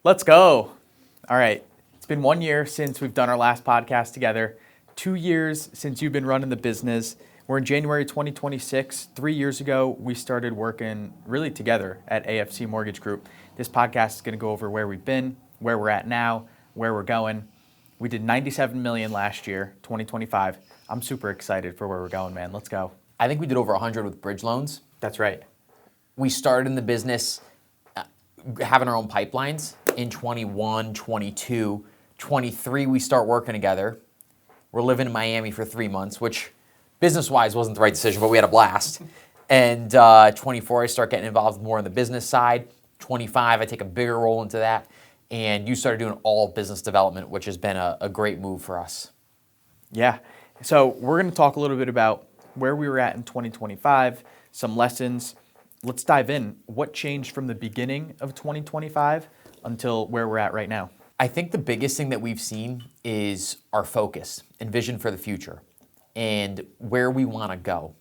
Let's go. All right. It's been 1 year since we've done our last podcast together. 2 years since you've been running the business. We're in January 2026. 3 years ago, we started working really together at AFC Mortgage Group. This podcast is going to go over where we've been, where we're at now, where we're going. We did 97 million last year, 2025. I'm super excited for where we're going, man. Let's go. I think we did over 100 with bridge loans. That's right. We started in the business having our own pipelines in 21, 22, 23. We start working together. We're living in Miami for 3 months, which business-wise wasn't the right decision, but we had a blast. And 24, I start getting involved more on the business side. 25, I take a bigger role into that. And you started doing all business development, which has been a great move for us. Yeah. So we're going to talk a little bit about where we were at in 2025, some lessons. Let's dive in. What changed from the beginning of 2025 until where we're at right now? I think the biggest thing that we've seen is our focus and vision for the future and where we want to go.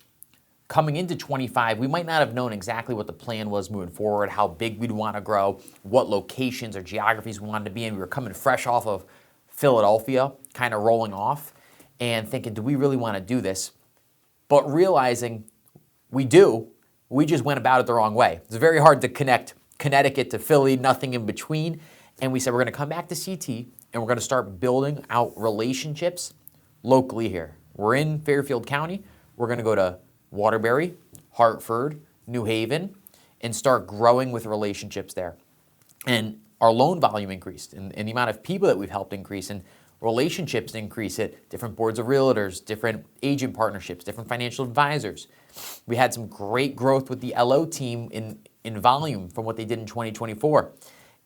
Coming into 25, we might not have known exactly what the plan was moving forward, how big we'd want to grow, what locations or geographies we wanted to be in. We were coming fresh off of Philadelphia, kind of rolling off and thinking, do we really want to do this? But realizing we do, we just went about it the wrong way. It's very hard to connect Connecticut to Philly, nothing in between. And we said, we're going to come back to CT and we're going to start building out relationships locally here. We're in Fairfield County. We're going to go to Waterbury, Hartford, New Haven, and start growing with relationships there. And our loan volume increased, and the amount of people that we've helped increase, and relationships increase at different boards of realtors, different agent partnerships, different financial advisors. We had some great growth with the LO team in volume from what they did in 2024.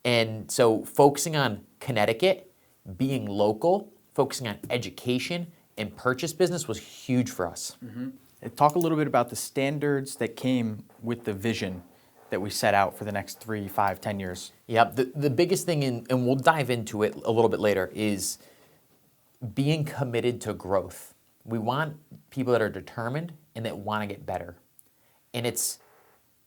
And so focusing on Connecticut, being local, focusing on education and purchase business was huge for us. Mm-hmm. Talk a little bit about the standards that came with the vision that we set out for the next 3, 5, 10 years. Yeah, the biggest thing, and we'll dive into it a little bit later, is being committed to growth. We want people that are determined and that want to get better. And it's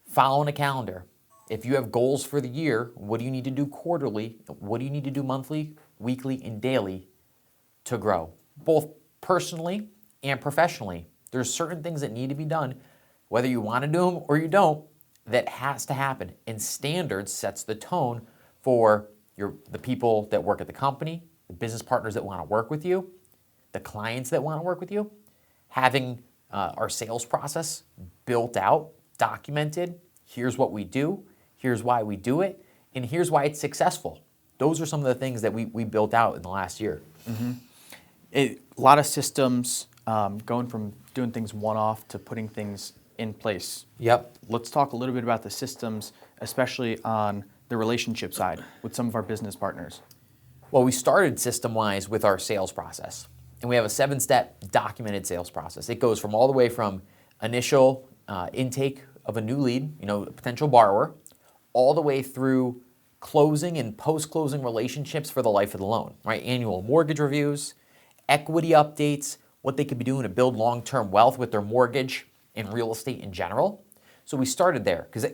following a calendar. If you have goals for the year, what do you need to do quarterly? What do you need to do monthly, weekly, and daily to grow, both personally and professionally? There's certain things that need to be done, whether you want to do them or you don't, that has to happen. And standards sets the tone for the people that work at the company, the business partners that want to work with you, the clients that want to work with you. Having our sales process built out, documented, here's what we do, here's why we do it, and here's why it's successful. Those are some of the things that we built out in the last year. Mm-hmm. A lot of systems, going from doing things one-off to putting things in place. Yep. Let's talk a little bit about the systems, especially on the relationship side with some of our business partners. Well, we started system-wise with our sales process, and we have a 7-step documented sales process. It goes from all the way from initial intake of a new lead, a potential borrower, all the way through closing and post-closing relationships for the life of the loan, right? Annual mortgage reviews, equity updates, what they could be doing to build long-term wealth with their mortgage and real estate in general. So we started there because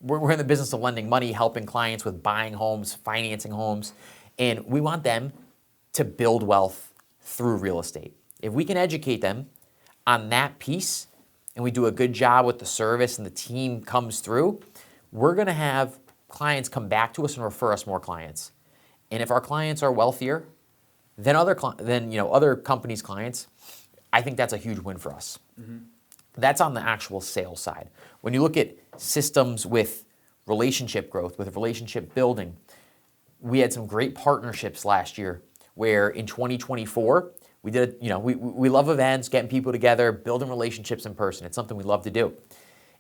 we're in the business of lending money, helping clients with buying homes, financing homes, and we want them to build wealth through real estate. If we can educate them on that piece and we do a good job with the service and the team comes through, we're going to have clients come back to us and refer us more clients. And if our clients are wealthier than other companies' clients, I think that's a huge win for us. Mm-hmm. That's on the actual sales side. When you look at systems with relationship growth, with relationship building, we had some great partnerships last year where in 2024, we did, we love events, getting people together, building relationships in person. It's something we love to do.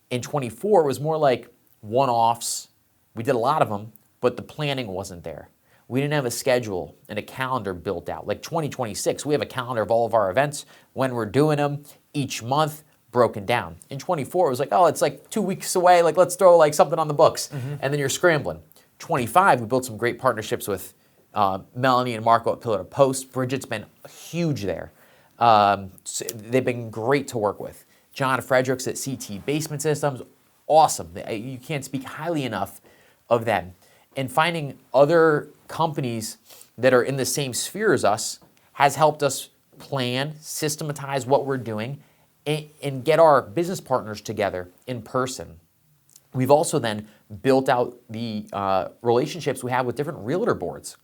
In 24, it was more like one-offs. We did a lot of them, but the planning wasn't there. We didn't have a schedule and a calendar built out. Like 2026, we have a calendar of all of our events, when we're doing them, each month, broken down. In 24, it was like, oh, it's like 2 weeks away, like let's throw like something on the books. Mm-hmm. And then you're scrambling. 25, we built some great partnerships with Melanie and Marco at Pillar to Post. Bridget's been huge there. So they've been great to work with. John Fredericks at CT Basement Systems, awesome. You can't speak highly enough of them. And finding other companies that are in the same sphere as us has helped us plan, systematize what we're doing, and get our business partners together in person. We've also then built out the relationships we have with different realtor boards.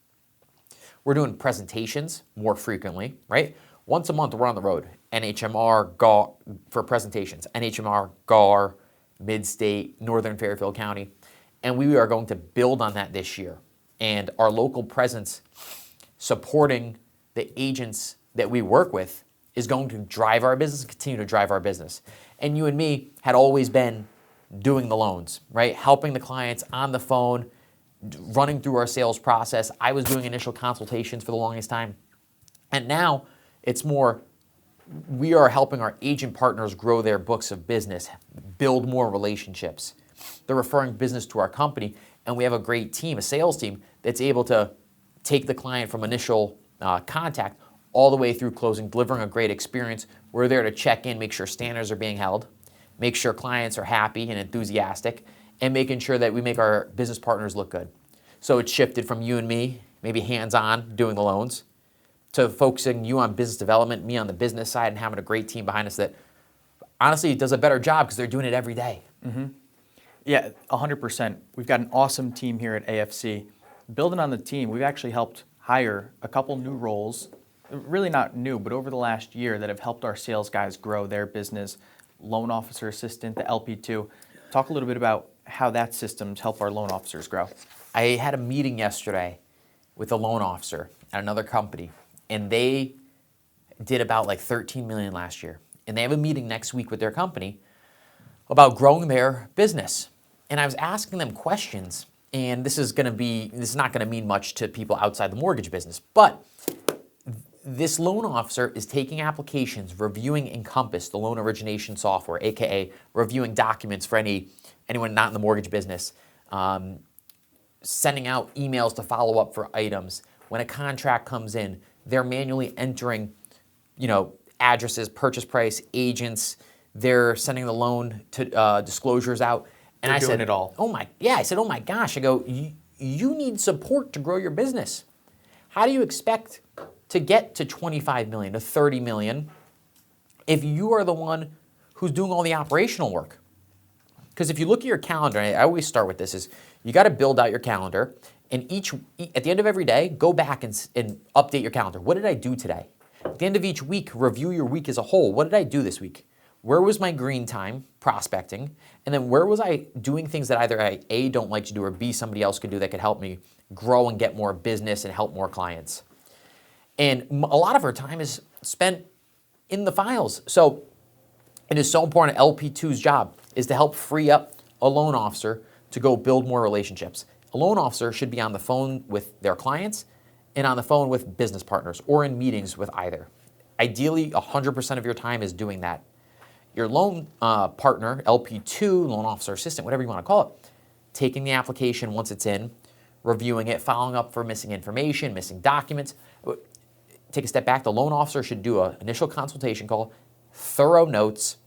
We're doing presentations more frequently, right? Once a month, we're on the road. NHMR, GAR, for presentations. NHMR, GAR, Mid-State, Northern Fairfield County. And we are going to build on that this year. And our local presence supporting the agents that we work with is going to drive our business, continue to drive our business. And you and me had always been doing the loans, right? Helping the clients on the phone, running through our sales process. I was doing initial consultations for the longest time. And now it's more, we are helping our agent partners grow their books of business, build more relationships. They're referring business to our company, and we have a great team, a sales team, that's able to take the client from initial contact all the way through closing, delivering a great experience. We're there to check in, make sure standards are being held, make sure clients are happy and enthusiastic, and making sure that we make our business partners look good. So it's shifted from you and me, maybe hands-on doing the loans, to focusing you on business development, me on the business side, and having a great team behind us that honestly does a better job because they're doing it every day. Mm-hmm. Yeah, 100%. We've got an awesome team here at AFC. Building on the team, we've actually helped hire a couple new roles, really not new, but over the last year that have helped our sales guys grow their business. Loan officer assistant, the LP2. Talk a little bit about how that system's help our loan officers grow. I had a meeting yesterday with a loan officer at another company, and they did about like $13 million last year. And they have a meeting next week with their company about growing their business. And I was asking them questions, and this is not gonna mean much to people outside the mortgage business, but this loan officer is taking applications, reviewing Encompass, the loan origination software, AKA reviewing documents for anyone not in the mortgage business, sending out emails to follow up for items. When a contract comes in, they're manually entering, addresses, purchase price, agents. They're sending the loan to disclosures out. And I said it all. I said, oh my gosh. I go, you need support to grow your business. How do you expect to get to 25 million, to 30 million, if you are the one who's doing all the operational work? Because if you look at your calendar, and I always start with this, is you got to build out your calendar, and at the end of every day, go back and update your calendar. What did I do today? At the end of each week, review your week as a whole. What did I do this week? Where was my green time prospecting? And then where was I doing things that either I, A, don't like to do, or B, somebody else could do that could help me grow and get more business and help more clients? And a lot of our time is spent in the files. So it is so important. LP2's job is to help free up a loan officer to go build more relationships. A loan officer should be on the phone with their clients and on the phone with business partners or in meetings with either. Ideally, 100% of your time is doing that. Your loan partner, LP2, loan officer assistant, whatever you want to call it, taking the application once it's in, reviewing it, following up for missing information, missing documents. Take a step back. The loan officer should do an initial consultation call, thorough notes,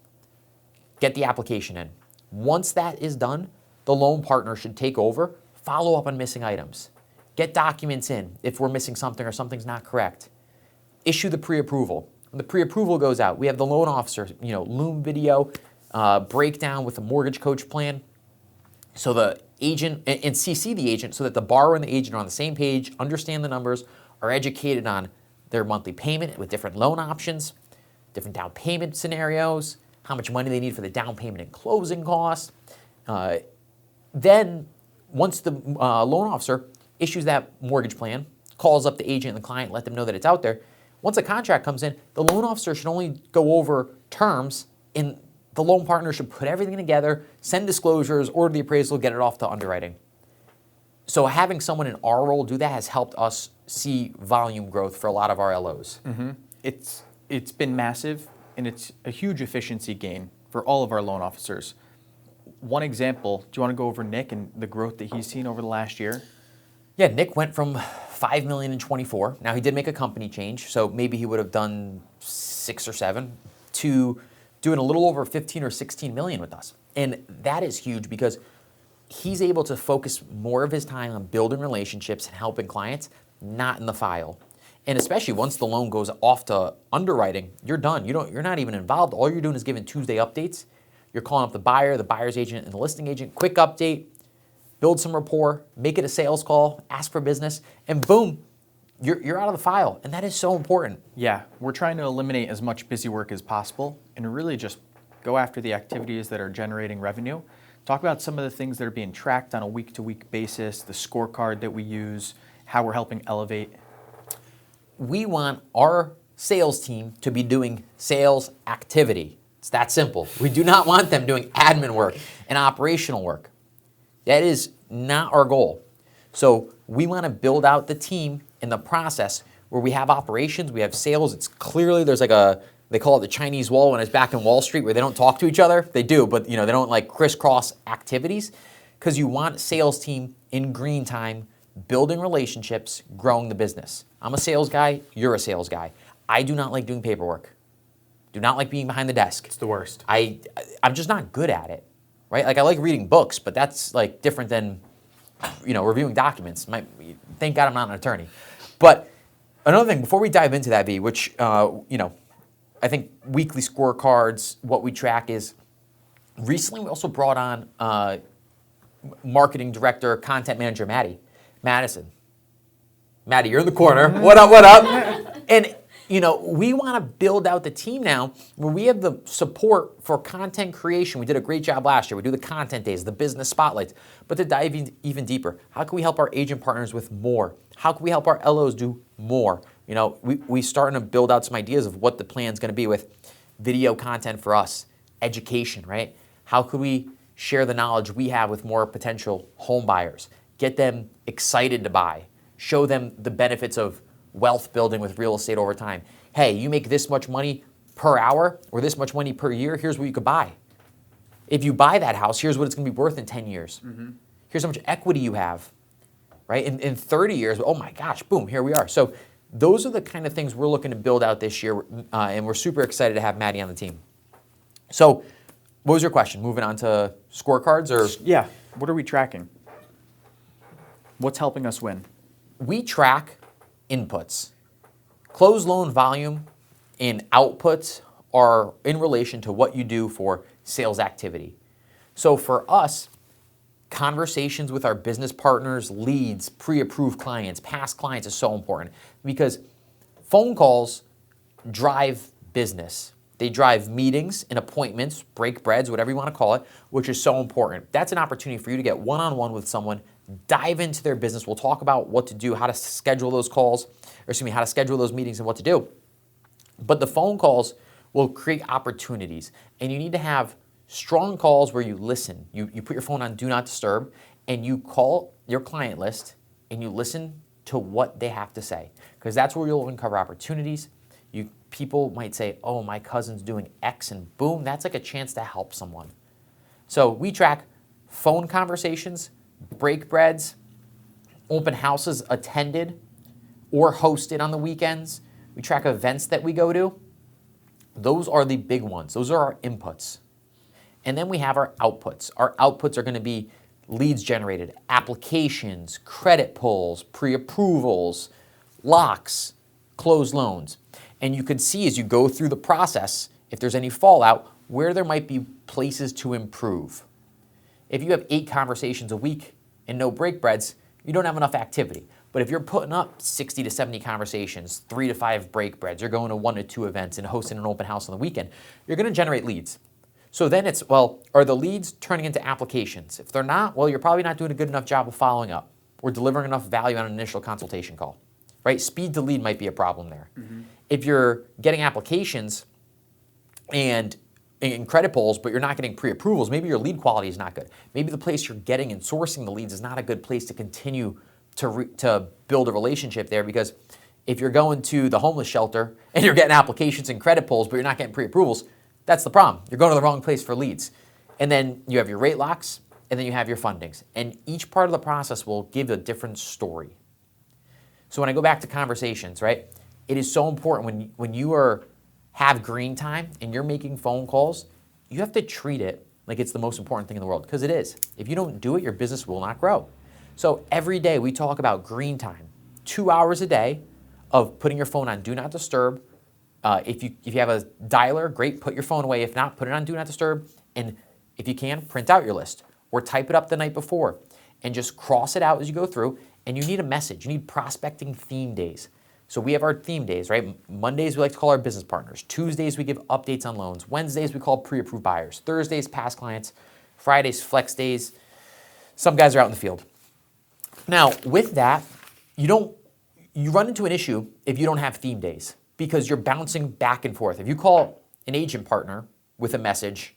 get the application in. Once that is done, the loan partner should take over, follow up on missing items, get documents in if we're missing something or something's not correct, issue the pre-approval. When the pre-approval goes out, we have the loan officer, Loom video, breakdown with the mortgage coach plan, so the agent, and CC the agent so that the borrower and the agent are on the same page, understand the numbers, are educated on their monthly payment with different loan options, different down payment scenarios, how much money they need for the down payment and closing costs. Then, once the loan officer issues that mortgage plan, calls up the agent and the client, let them know that it's out there. Once a contract comes in, the loan officer should only go over terms, and the loan partner should put everything together, send disclosures, order the appraisal, get it off to underwriting. So having someone in our role do that has helped us see volume growth for a lot of our LOs. Mm-hmm. It's been massive, and it's a huge efficiency gain for all of our loan officers. One example, do you want to go over Nick and the growth that he's seen over the last year? Yeah, Nick went from 5 million in 24. Now he did make a company change, so maybe he would have done 6 or 7 to doing a little over 15 or 16 million with us. And that is huge because he's able to focus more of his time on building relationships and helping clients, not in the file. And especially once the loan goes off to underwriting, you're done. You're not even involved. All you're doing is giving Tuesday updates. You're calling up the buyer, the buyer's agent, and the listing agent. Quick update, build some rapport, make it a sales call, ask for business, and boom, you're out of the file. And that is so important. Yeah, we're trying to eliminate as much busy work as possible and really just go after the activities that are generating revenue. Talk about some of the things that are being tracked on a week-to-week basis, the scorecard that we use, how we're helping elevate. We want our sales team to be doing sales activity. It's that simple. We do not want them doing admin work and operational work. That is not our goal. So we want to build out the team in the process where we have operations, we have sales. It's clearly, there's like they call it the Chinese wall when it's back in Wall Street where they don't talk to each other. They do, but they don't like crisscross activities, because you want sales team in green time, building relationships, growing the business. I'm a sales guy, you're a sales guy. I do not like doing paperwork. Do not like being behind the desk. It's the worst. I'm just not good at it, right? Like I like reading books, but that's like different than, reviewing documents. Thank God I'm not an attorney. But another thing, before we dive into that, V, which, I think weekly scorecards, what we track is, recently we also brought on marketing director, content manager, Madison. Maddie, you're in the corner. What up? And, we want to build out the team now where we have the support for content creation. We did a great job last year. We do the content days, the business spotlights. But to dive even deeper, how can we help our agent partners with more? How can we help our LOs do more? We starting to build out some ideas of what the plan's going to be with video content for us, education, right? How could we share the knowledge we have with more potential home buyers, get them excited to buy, show them the benefits of wealth building with real estate over time. Hey, you make this much money per hour or this much money per year, here's what you could buy. If you buy that house, here's what it's going to be worth in 10 years. Mm-hmm. Here's how much equity you have, right? In 30 years, oh my gosh, boom, here we are. So those are the kind of things we're looking to build out this year, and we're super excited to have Maddie on the team. So what was your question? Moving on to scorecards or? Yeah, what are we tracking? What's helping us win? We track inputs. Closed loan volume and outputs are in relation to what you do for sales activity. So for us, conversations with our business partners, leads, pre-approved clients, past clients is so important, because phone calls drive business. They drive meetings and appointments, break breads, whatever you want to call it, which is so important. That's an opportunity for you to get one-on-one with someone, dive into their business. We'll talk about what to do, how to schedule those calls, how to schedule those meetings and what to do. But the phone calls will create opportunities, and you need to have strong calls where you listen. You put your phone on Do Not Disturb, and you call your client list, and you listen to what they have to say, because that's where you'll uncover opportunities. People might say, oh, my cousin's doing X, and boom, that's like a chance to help someone. So we track phone conversations, break breads, open houses attended or hosted on the weekends. We track events that we go to. Those are the big ones. Those are our inputs. And then we have our outputs. Our outputs are going to be leads generated, applications, credit pulls, pre-approvals, locks, closed loans. And you can see as you go through the process, if there's any fallout, where there might be places to improve. If you have 8 conversations a week and no break breads, you don't have enough activity. But if you're putting up 60 to 70 conversations, 3 to 5 break breads, you're going to 1 to 2 events and hosting an open house on the weekend, you're going to generate leads. So then it's, are the leads turning into applications? If they're not, you're probably not doing a good enough job of following up or delivering enough value on an initial consultation call, right? Speed to lead might be a problem there. Mm-hmm. If you're getting applications and credit pulls, but you're not getting pre-approvals, maybe your lead quality is not good. Maybe the place you're getting and sourcing the leads is not a good place to continue to build a relationship there, because if you're going to the homeless shelter and you're getting applications and credit pulls, but you're not getting pre-approvals, that's the problem. You're going to the wrong place for leads. And then you have your rate locks, and then you have your fundings. And each part of the process will give a different story. So when I go back to conversations, right, it is so important when you have green time and you're making phone calls, you have to treat it like it's the most important thing in the world, because it is. If you don't do it, your business will not grow. So every day we talk about green time, 2 hours a day of putting your phone on Do Not Disturb. If you have a dialer, great, put your phone away. If not, put it on Do Not Disturb. And if you can, print out your list or type it up the night before and just cross it out as you go through. And you need a message. You need prospecting theme days. So we have our theme days, right? Mondays we like to call our business partners. Tuesdays we give updates on loans. Wednesdays we call pre-approved buyers. Thursdays past clients. Fridays flex days. Some guys are out in the field. Now with that, you run into an issue if you don't have theme days, because you're bouncing back and forth. If you call an agent partner with a message,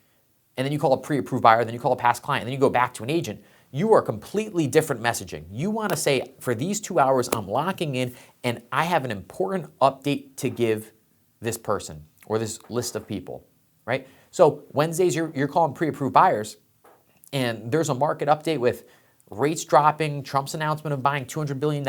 and then you call a pre-approved buyer, then you call a past client, and then you go back to an agent, you are completely different messaging. You want to say, for these 2 hours, I'm locking in, and I have an important update to give this person or this list of people, right? So Wednesdays, you're calling pre-approved buyers, and there's a market update with rates dropping, Trump's announcement of buying $200 billion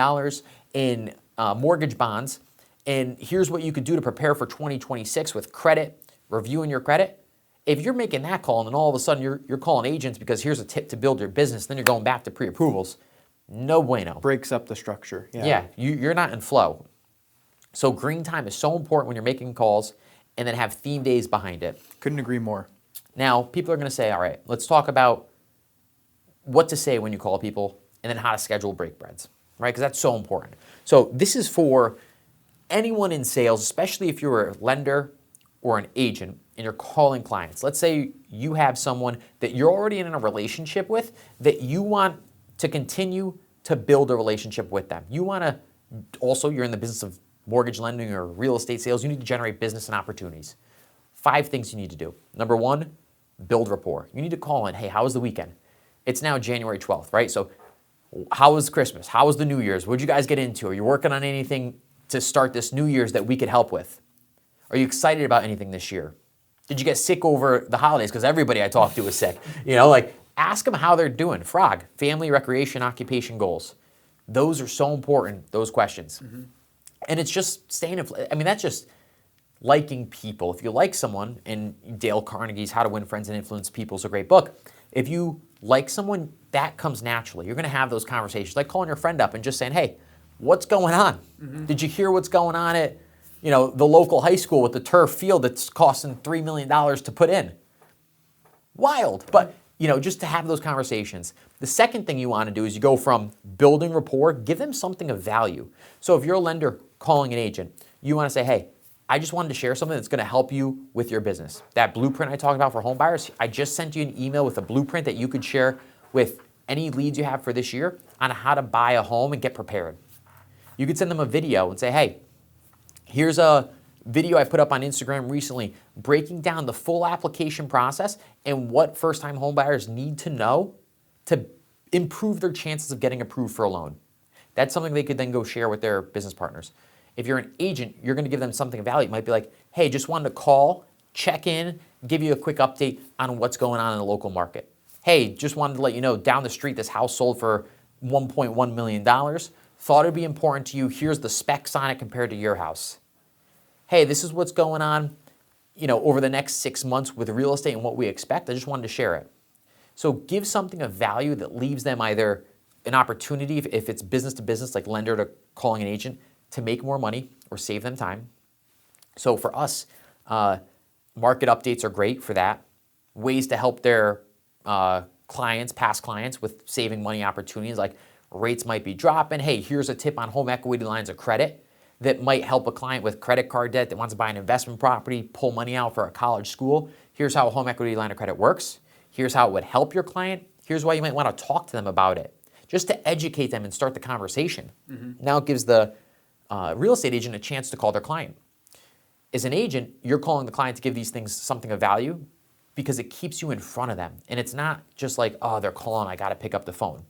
in mortgage bonds, and here's what you could do to prepare for 2026 with credit, reviewing your credit. If you're making that call and then all of a sudden you're calling agents because here's a tip to build your business, then you're going back to pre-approvals, no bueno. Breaks up the structure. Yeah, you're not in flow. So green time is so important when you're making calls, and then have theme days behind it. Couldn't agree more. Now, people are going to say, all right, let's talk about what to say when you call people and then how to schedule break breads, right? Because that's so important. So this is for anyone in sales, especially if you're a lender or an agent and you're calling clients. Let's say you have someone that you're already in a relationship with that you want to continue to build a relationship with them. You want to also, you're in the business of mortgage lending or real estate sales, you need to generate business and opportunities. 5 things you need to do. Number 1, build rapport. You need to call in, hey, how was the weekend? It's now January 12th, right? So how was Christmas? How was the New Year's? What'd you guys get into? Are you working on anything to start this New Year's that we could help with? Are you excited about anything this year? Did you get sick over the holidays? Because everybody I talked to was sick. Ask them how they're doing. Frog, family, recreation, occupation, goals. Those are so important, those questions. Mm-hmm. And it's just that's just liking people. If you like someone, and Dale Carnegie's How to Win Friends and Influence People is a great book. If you like someone, that comes naturally. You're going to have those conversations, like calling your friend up and just saying, hey, what's going on? Mm-hmm. Did you hear what's going on at the local high school with the turf field that's costing $3 million to put in? Wild. But, just to have those conversations. The second thing you want to do is you go from building rapport, give them something of value. So if you're a lender calling an agent, you want to say, hey, I just wanted to share something that's going to help you with your business. That blueprint I talked about for home buyers, I just sent you an email with a blueprint that you could share with any leads you have for this year on how to buy a home and get prepared. You could send them a video and say, hey, here's a video I put up on Instagram recently breaking down the full application process and what first-time homebuyers need to know to improve their chances of getting approved for a loan. That's something they could then go share with their business partners. If you're an agent, you're going to give them something of value. It might be like, hey, just wanted to call, check in, give you a quick update on what's going on in the local market. Hey, just wanted to let you know, down the street, this house sold for $1.1 million. Thought it'd be important to you. Here's the specs on it compared to your house. Hey, this is what's going on, over the next 6 months with real estate and what we expect. I just wanted to share it. So give something of value that leaves them either an opportunity, if it's business to business, like lender to calling an agent, to make more money or save them time. So for us, market updates are great for that. Ways to help their clients, past clients, with saving money opportunities, like rates might be dropping. Hey, here's a tip on home equity lines of credit that might help a client with credit card debt that wants to buy an investment property, pull money out for a college school. Here's how a home equity line of credit works. Here's how it would help your client. Here's why you might want to talk to them about it, just to educate them and start the conversation. Mm-hmm. Now it gives the real estate agent a chance to call their client. As an agent, you're calling the client to give these things something of value because it keeps you in front of them. And it's not just like, oh, they're calling, I got to pick up the phone.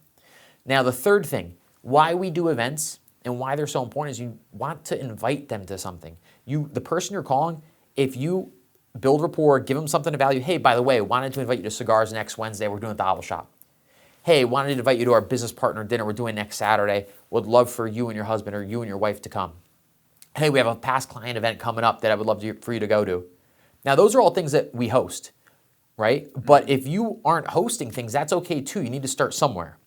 Now, the third thing, why we do events and why they're so important is you want to invite them to something. The person you're calling, if you build rapport, give them something of value. Hey, by the way, wanted to invite you to cigars next Wednesday. We're doing at the Owl Shop. Hey, wanted to invite you to our business partner dinner we're doing next Saturday. Would love for you and your husband or you and your wife to come. Hey, we have a past client event coming up that I would love for you to go to. Now, those are all things that we host. right? But if you aren't hosting things, that's okay too. You need to start somewhere.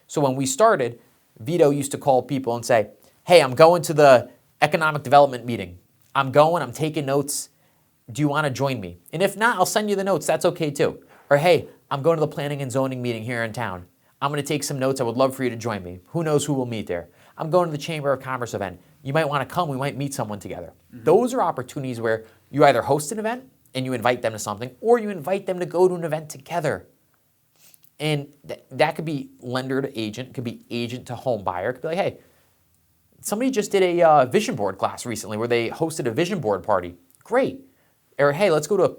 So when we started, Vito used to call people and say, hey, I'm going to the economic development meeting. I'm taking notes. Do you want to join me? And if not, I'll send you the notes. That's okay too. Or hey, I'm going to the planning and zoning meeting here in town. I'm going to take some notes. I would love for you to join me. Who knows who we'll meet there? I'm going to the Chamber of Commerce event. You might want to come. We might meet someone together. Those are opportunities where you either host an event and you invite them to something, or you invite them to go to an event together. And that could be lender to agent, could be agent to home buyer. It could be like, hey, somebody just did a vision board class recently where they hosted a vision board party. Great. Or hey, let's go to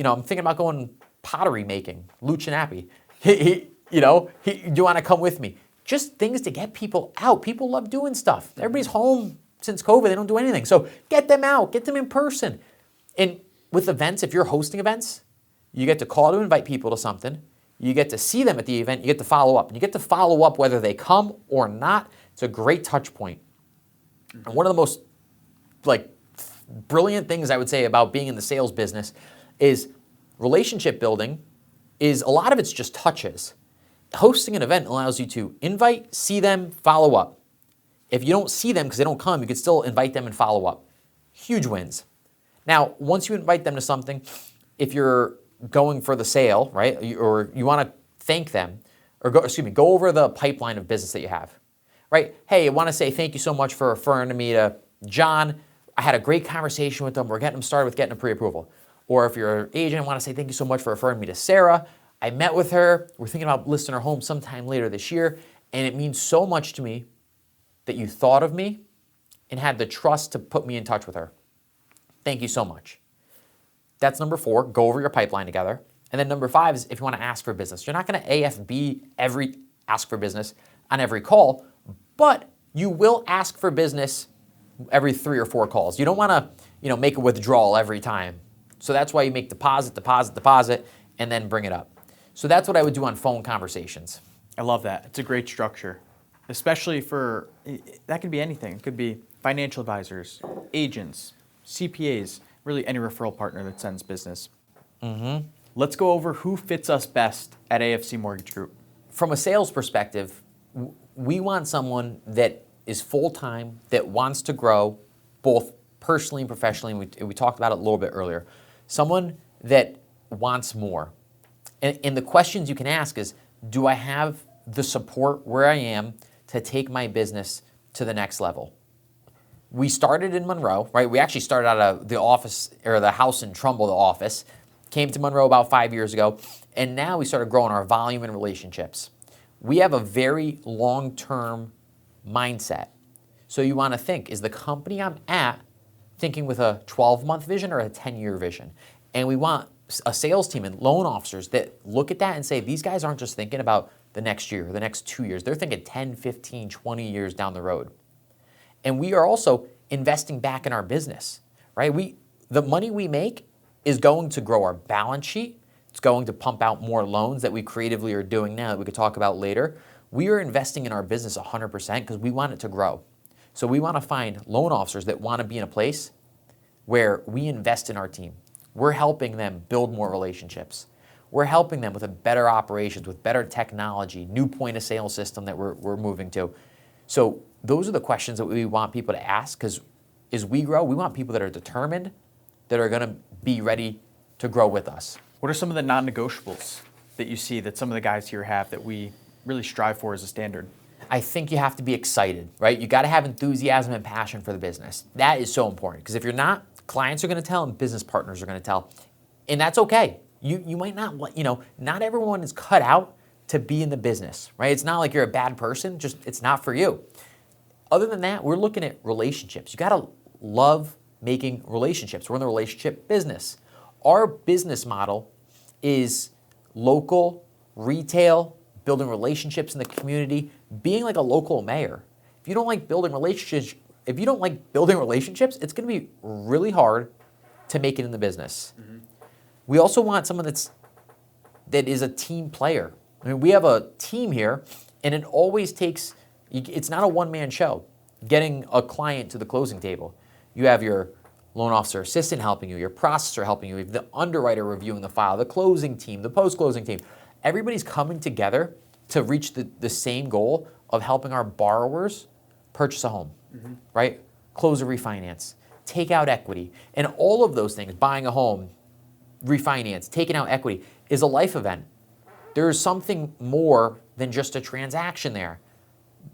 I'm thinking about going pottery making, Lou Ciambriello. Do you want to come with me? Just things to get people out. People love doing stuff. Everybody's home since COVID. They don't do anything. So get them out. Get them in person. And with events, if you're hosting events, you get to call to invite people to something. You get to see them at the event. You get to follow up. And you get to follow up whether they come or not. It's a great touch point. And one of the most brilliant things I would say about being in the sales business is relationship building is a lot of it's just touches. Hosting an event allows you to invite, see them, follow up. If you don't see them because they don't come, you can still invite them and follow up. Huge wins. Now, once you invite them to something, if you're going for the sale, right, or you want to thank them, or go over the pipeline of business that you have, right? Hey, I want to say thank you so much for referring me to John. I had a great conversation with them. We're getting them started with getting a pre-approval. Or if you're an agent, I want to say thank you so much for referring me to Sarah. I met with her. We're thinking about listing her home sometime later this year. And it means so much to me that you thought of me and had the trust to put me in touch with her. Thank you so much. That's number 4, go over your pipeline together. And then number 5 is if you want to ask for business. You're not going to AFB ask for business on every call, but you will ask for business every 3 or 4 calls. You don't want to, make a withdrawal every time. So that's why you make deposit, and then bring it up. So that's what I would do on phone conversations. I love that. It's a great structure, especially that could be anything. It could be financial advisors, agents, CPAs, really any referral partner that sends business. Let's go over who fits us best at AFC Mortgage Group. From a sales perspective, we want someone that is full-time, that wants to grow both personally and professionally. We talked about it a little bit earlier. Someone that wants more. And the questions you can ask is, do I have the support where I am to take my business to the next level? We started in Monroe, right? We actually started out of the office, or the house in Trumbull, the office. Came to Monroe about 5 years ago. And now we started growing our volume and relationships. We have a very long-term mindset. So you want to think, is the company I'm at thinking with a 12-month vision or a 10-year vision? And we want a sales team and loan officers that look at that and say, these guys aren't just thinking about the next year or the next 2 years. They're thinking 10, 15, 20 years down the road. And we are also investing back in our business, right? The money we make is going to grow our balance sheet. It's going to pump out more loans that we creatively are doing now that we could talk about later. We are investing in our business 100% because we want it to grow. So we want to find loan officers that want to be in a place where we invest in our team. We're helping them build more relationships. We're helping them with a better operations, with better technology, new point of sale system that we're moving to. So those are the questions that we want people to ask, because as we grow, we want people that are determined, that are going to be ready to grow with us. What are some of the non-negotiables that you see that some of the guys here have that we really strive for as a standard? I think you have to be excited, right? You got to have enthusiasm and passion for the business. That is so important, because if you're not, clients are going to tell and business partners are going to tell. And that's okay. You might not, not everyone is cut out to be in the business, right? It's not like you're a bad person, just it's not for you. Other than that, we're looking at relationships. You got to love making relationships. We're in the relationship business. Our business model is local, retail, building relationships in the community, being like a local mayor. If you don't like building relationships, it's going to be really hard to make it in the business. We also want someone that is a team player. I mean, we have a team here, and it always takes, it's not a one-man show getting a client to the closing table. You have your loan officer assistant helping you, your processor helping you, the underwriter reviewing the file, the closing team, the post-closing team. Everybody's coming together to reach the same goal of helping our borrowers purchase a home, right? Close a refinance, take out equity. And all of those things, buying a home, refinance, taking out equity, is a life event. There's something more than just a transaction there.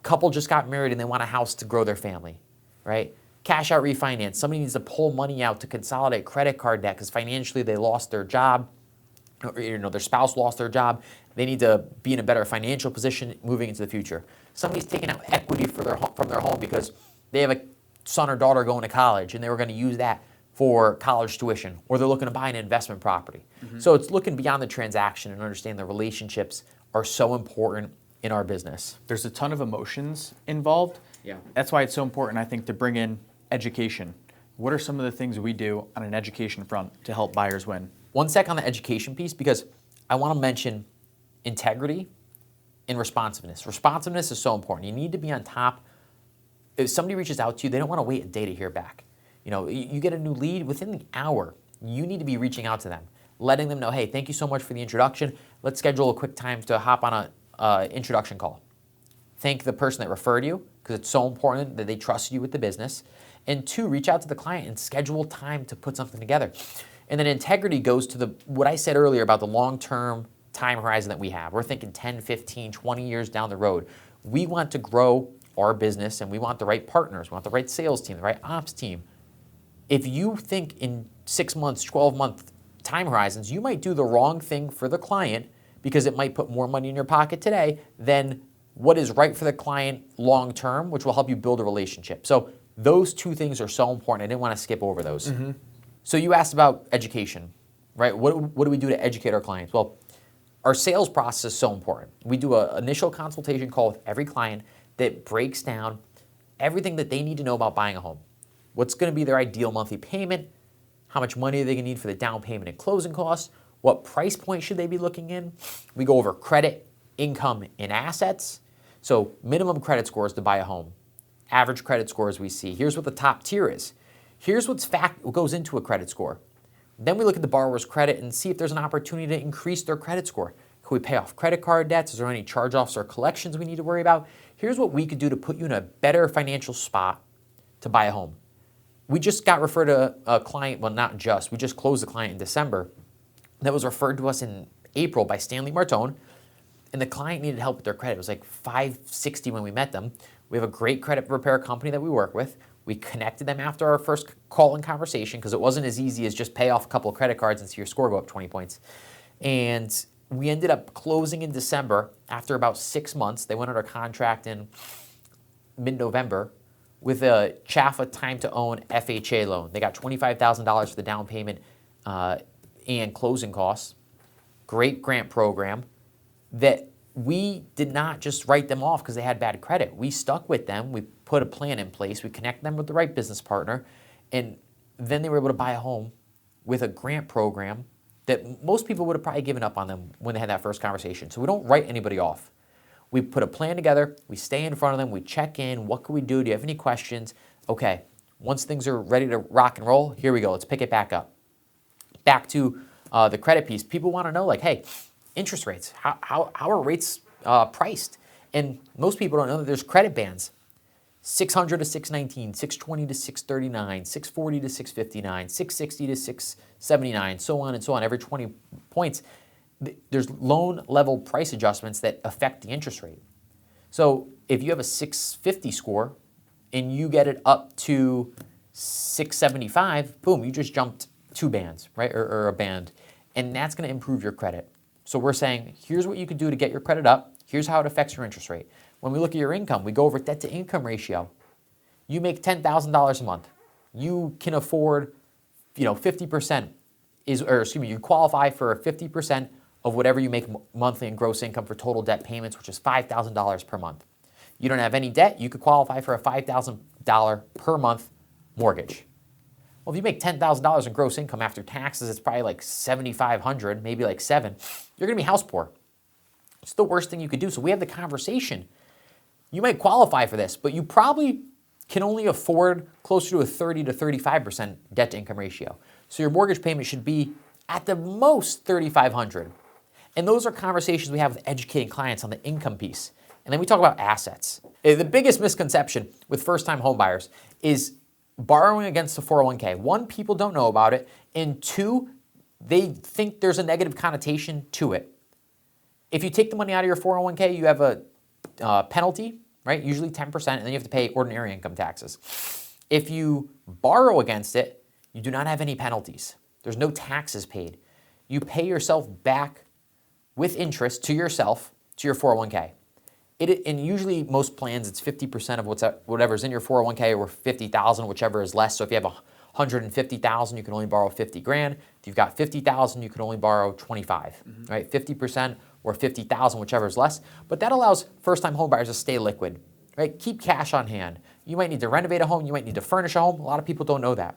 Couple just got married and they want a house to grow their family, right? Cash out refinance. Somebody needs to pull money out to consolidate credit card debt because financially they lost their job, or their spouse lost their job. They need to be in a better financial position moving into the future. Somebody's taking out equity from their home because they have a son or daughter going to college and they were going to use that for college tuition, or they're looking to buy an investment property. So it's looking beyond the transaction and understanding the relationships are so important in our business. There's a ton of emotions involved. Yeah. That's why it's so important, I think, to bring in education. What are some of the things we do on an education front to help buyers win? One sec on the education piece, because I want to mention integrity and responsiveness. Responsiveness is so important. You need to be on top. If somebody reaches out to you, they don't want to wait a day to hear back. You get a new lead within the hour. You need to be reaching out to them, letting them know, hey, thank you so much for the introduction. Let's schedule a quick time to hop on a introduction call. Thank the person that referred you, because it's so important that they trust you with the business. And two, reach out to the client and schedule time to put something together. And then integrity goes to what I said earlier about the long-term time horizon that we have. We're thinking 10, 15, 20 years down the road. We want to grow our business and we want the right partners. We want the right sales team, the right ops team. If you think in 6 months, 12-month time horizons, you might do the wrong thing for the client because it might put more money in your pocket today than what is right for the client long term, which will help you build a relationship. So those two things are so important. I didn't want to skip over those. So you asked about education, right? What do we do to educate our clients? Well, our sales process is so important. We do an initial consultation call with every client that breaks down everything that they need to know about buying a home. What's going to be their ideal monthly payment? How much money are they going to need for the down payment and closing costs? What price point should they be looking in? We go over credit, income, and assets. So minimum credit scores to buy a home. Average credit scores we see. Here's what the top tier is. Here's what goes into a credit score. Then we look at the borrower's credit and see if there's an opportunity to increase their credit score. Can we pay off credit card debts? Is there any charge-offs or collections we need to worry about? Here's what we could do to put you in a better financial spot to buy a home. We just got referred to a client, well, not just, we just closed a client in December that was referred to us in April by Stanley Martone, and the client needed help with their credit. It was like 560 when we met them. We have a great credit repair company that we work with. We connected them after our first call and conversation because it wasn't as easy as just pay off a couple of credit cards and see your score go up 20 points. And we ended up closing in December after about 6 months. They went under contract in mid-November with a Chaffa time-to-own FHA loan. They got $25,000 for the down payment and closing costs. Great grant program that we did not just write them off because they had bad credit. We stuck with them. We put a plan in place. We connected them with the right business partner. And then they were able to buy a home with a grant program that most people would have probably given up on them when they had that first conversation. So we don't write anybody off. We put a plan together, we stay in front of them, we check in, what can we do, do you have any questions? Okay, once things are ready to rock and roll, here we go, let's pick it back up. Back to the credit piece, people want to know like, hey, interest rates, how are rates priced? And most people don't know that there's credit bands. 600 to 619, 620 to 639, 640 to 659, 660 to 679, so on and so on, every 20 points. There's loan level price adjustments that affect the interest rate. So if you have a 650 score and you get it up to 675, boom, you just jumped 2 bands, right? Or a band. And that's going to improve your credit. So we're saying, here's what you could do to get your credit up. Here's how it affects your interest rate. When we look at your income, we go over debt to income ratio. You make $10,000 a month. You can afford, 50% you qualify for 50% of whatever you make monthly in gross income for total debt payments, which is $5,000 per month. You don't have any debt, you could qualify for a $5,000 per month mortgage. Well, if you make $10,000 in gross income after taxes, it's probably like $7,500, maybe like $7,000. You're gonna be house poor. It's the worst thing you could do. So we have the conversation. You might qualify for this, but you probably can only afford closer to a 30 to 35% debt to income ratio. So your mortgage payment should be at the most $3,500. And those are conversations we have with educating clients on the income piece. And then we talk about assets. The biggest misconception with first-time homebuyers is borrowing against the 401k. One, people don't know about it. And two, they think there's a negative connotation to it. If you take the money out of your 401k, you have a penalty, right? Usually 10%, and then you have to pay ordinary income taxes. If you borrow against it, you do not have any penalties. There's no taxes paid. You pay yourself back with interest to yourself, to your 401k. And usually most plans, it's 50% of whatever's in your 401k or 50,000, whichever is less. So if you have 150,000, you can only borrow 50 grand. If you've got 50,000, you can only borrow 25, right? 50% or 50,000, whichever is less. But that allows first-time homebuyers to stay liquid, right? Keep cash on hand. You might need to renovate a home. You might need to furnish a home. A lot of people don't know that.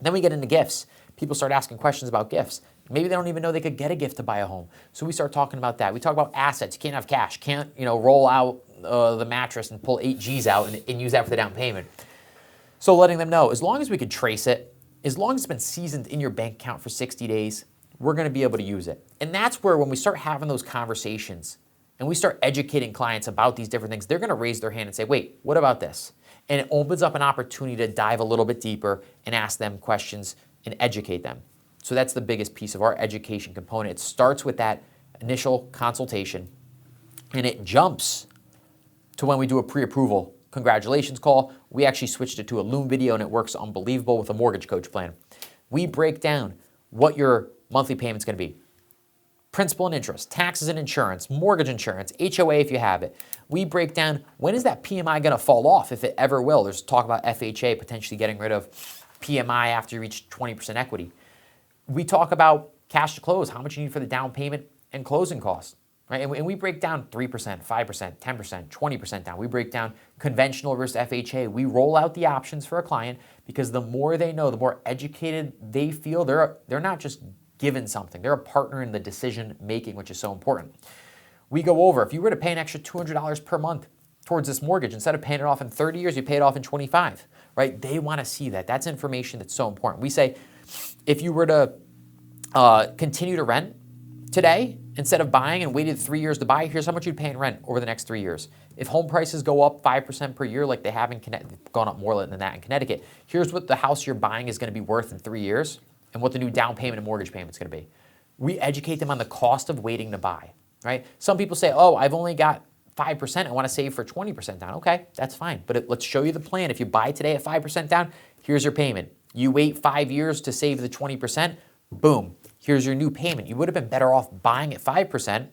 Then we get into gifts. People start asking questions about gifts. Maybe they don't even know they could get a gift to buy a home. So we start talking about that. We talk about assets. You can't have cash. Can't roll out the mattress and pull 8 G's out and use that for the down payment. So letting them know, as long as we could trace it, as long as it's been seasoned in your bank account for 60 days, we're going to be able to use it. And that's where when we start having those conversations and we start educating clients about these different things, they're going to raise their hand and say, wait, what about this? And it opens up an opportunity to dive a little bit deeper and ask them questions and educate them. So that's the biggest piece of our education component. It starts with that initial consultation, and it jumps to when we do a pre-approval congratulations call. We actually switched it to a Loom video, and it works unbelievable with a mortgage coach plan. We break down what your monthly payment's going to be. Principal and interest, taxes and insurance, mortgage insurance, HOA if you have it. We break down when is that PMI going to fall off, if it ever will. There's talk about FHA potentially getting rid of PMI after you reach 20% equity. We talk about cash to close, how much you need for the down payment and closing costs, right? And we break down 3%, 5%, 10%, 20% down. We break down conventional versus FHA. We roll out the options for a client because the more they know, the more educated they feel. They're not just given something. They're a partner in the decision making, which is so important. We go over, if you were to pay an extra $200 per month towards this mortgage, instead of paying it off in 30 years, you pay it off in 25, right? They want to see that. That's information that's so important. We say, if you were to continue to rent today, instead of buying and waited 3 years to buy, here's how much you'd pay in rent over the next 3 years. If home prices go up 5% per year, like they have in Connecticut, gone up more than that in Connecticut, here's what the house you're buying is going to be worth in 3 years and what the new down payment and mortgage payment is going to be. We educate them on the cost of waiting to buy, right? Some people say, oh, I've only got 5%, I want to save for 20% down. Okay, that's fine. But let's show you the plan. If you buy today at 5% down, here's your payment. You wait 5 years to save the 20%, boom, here's your new payment. You would have been better off buying at 5%,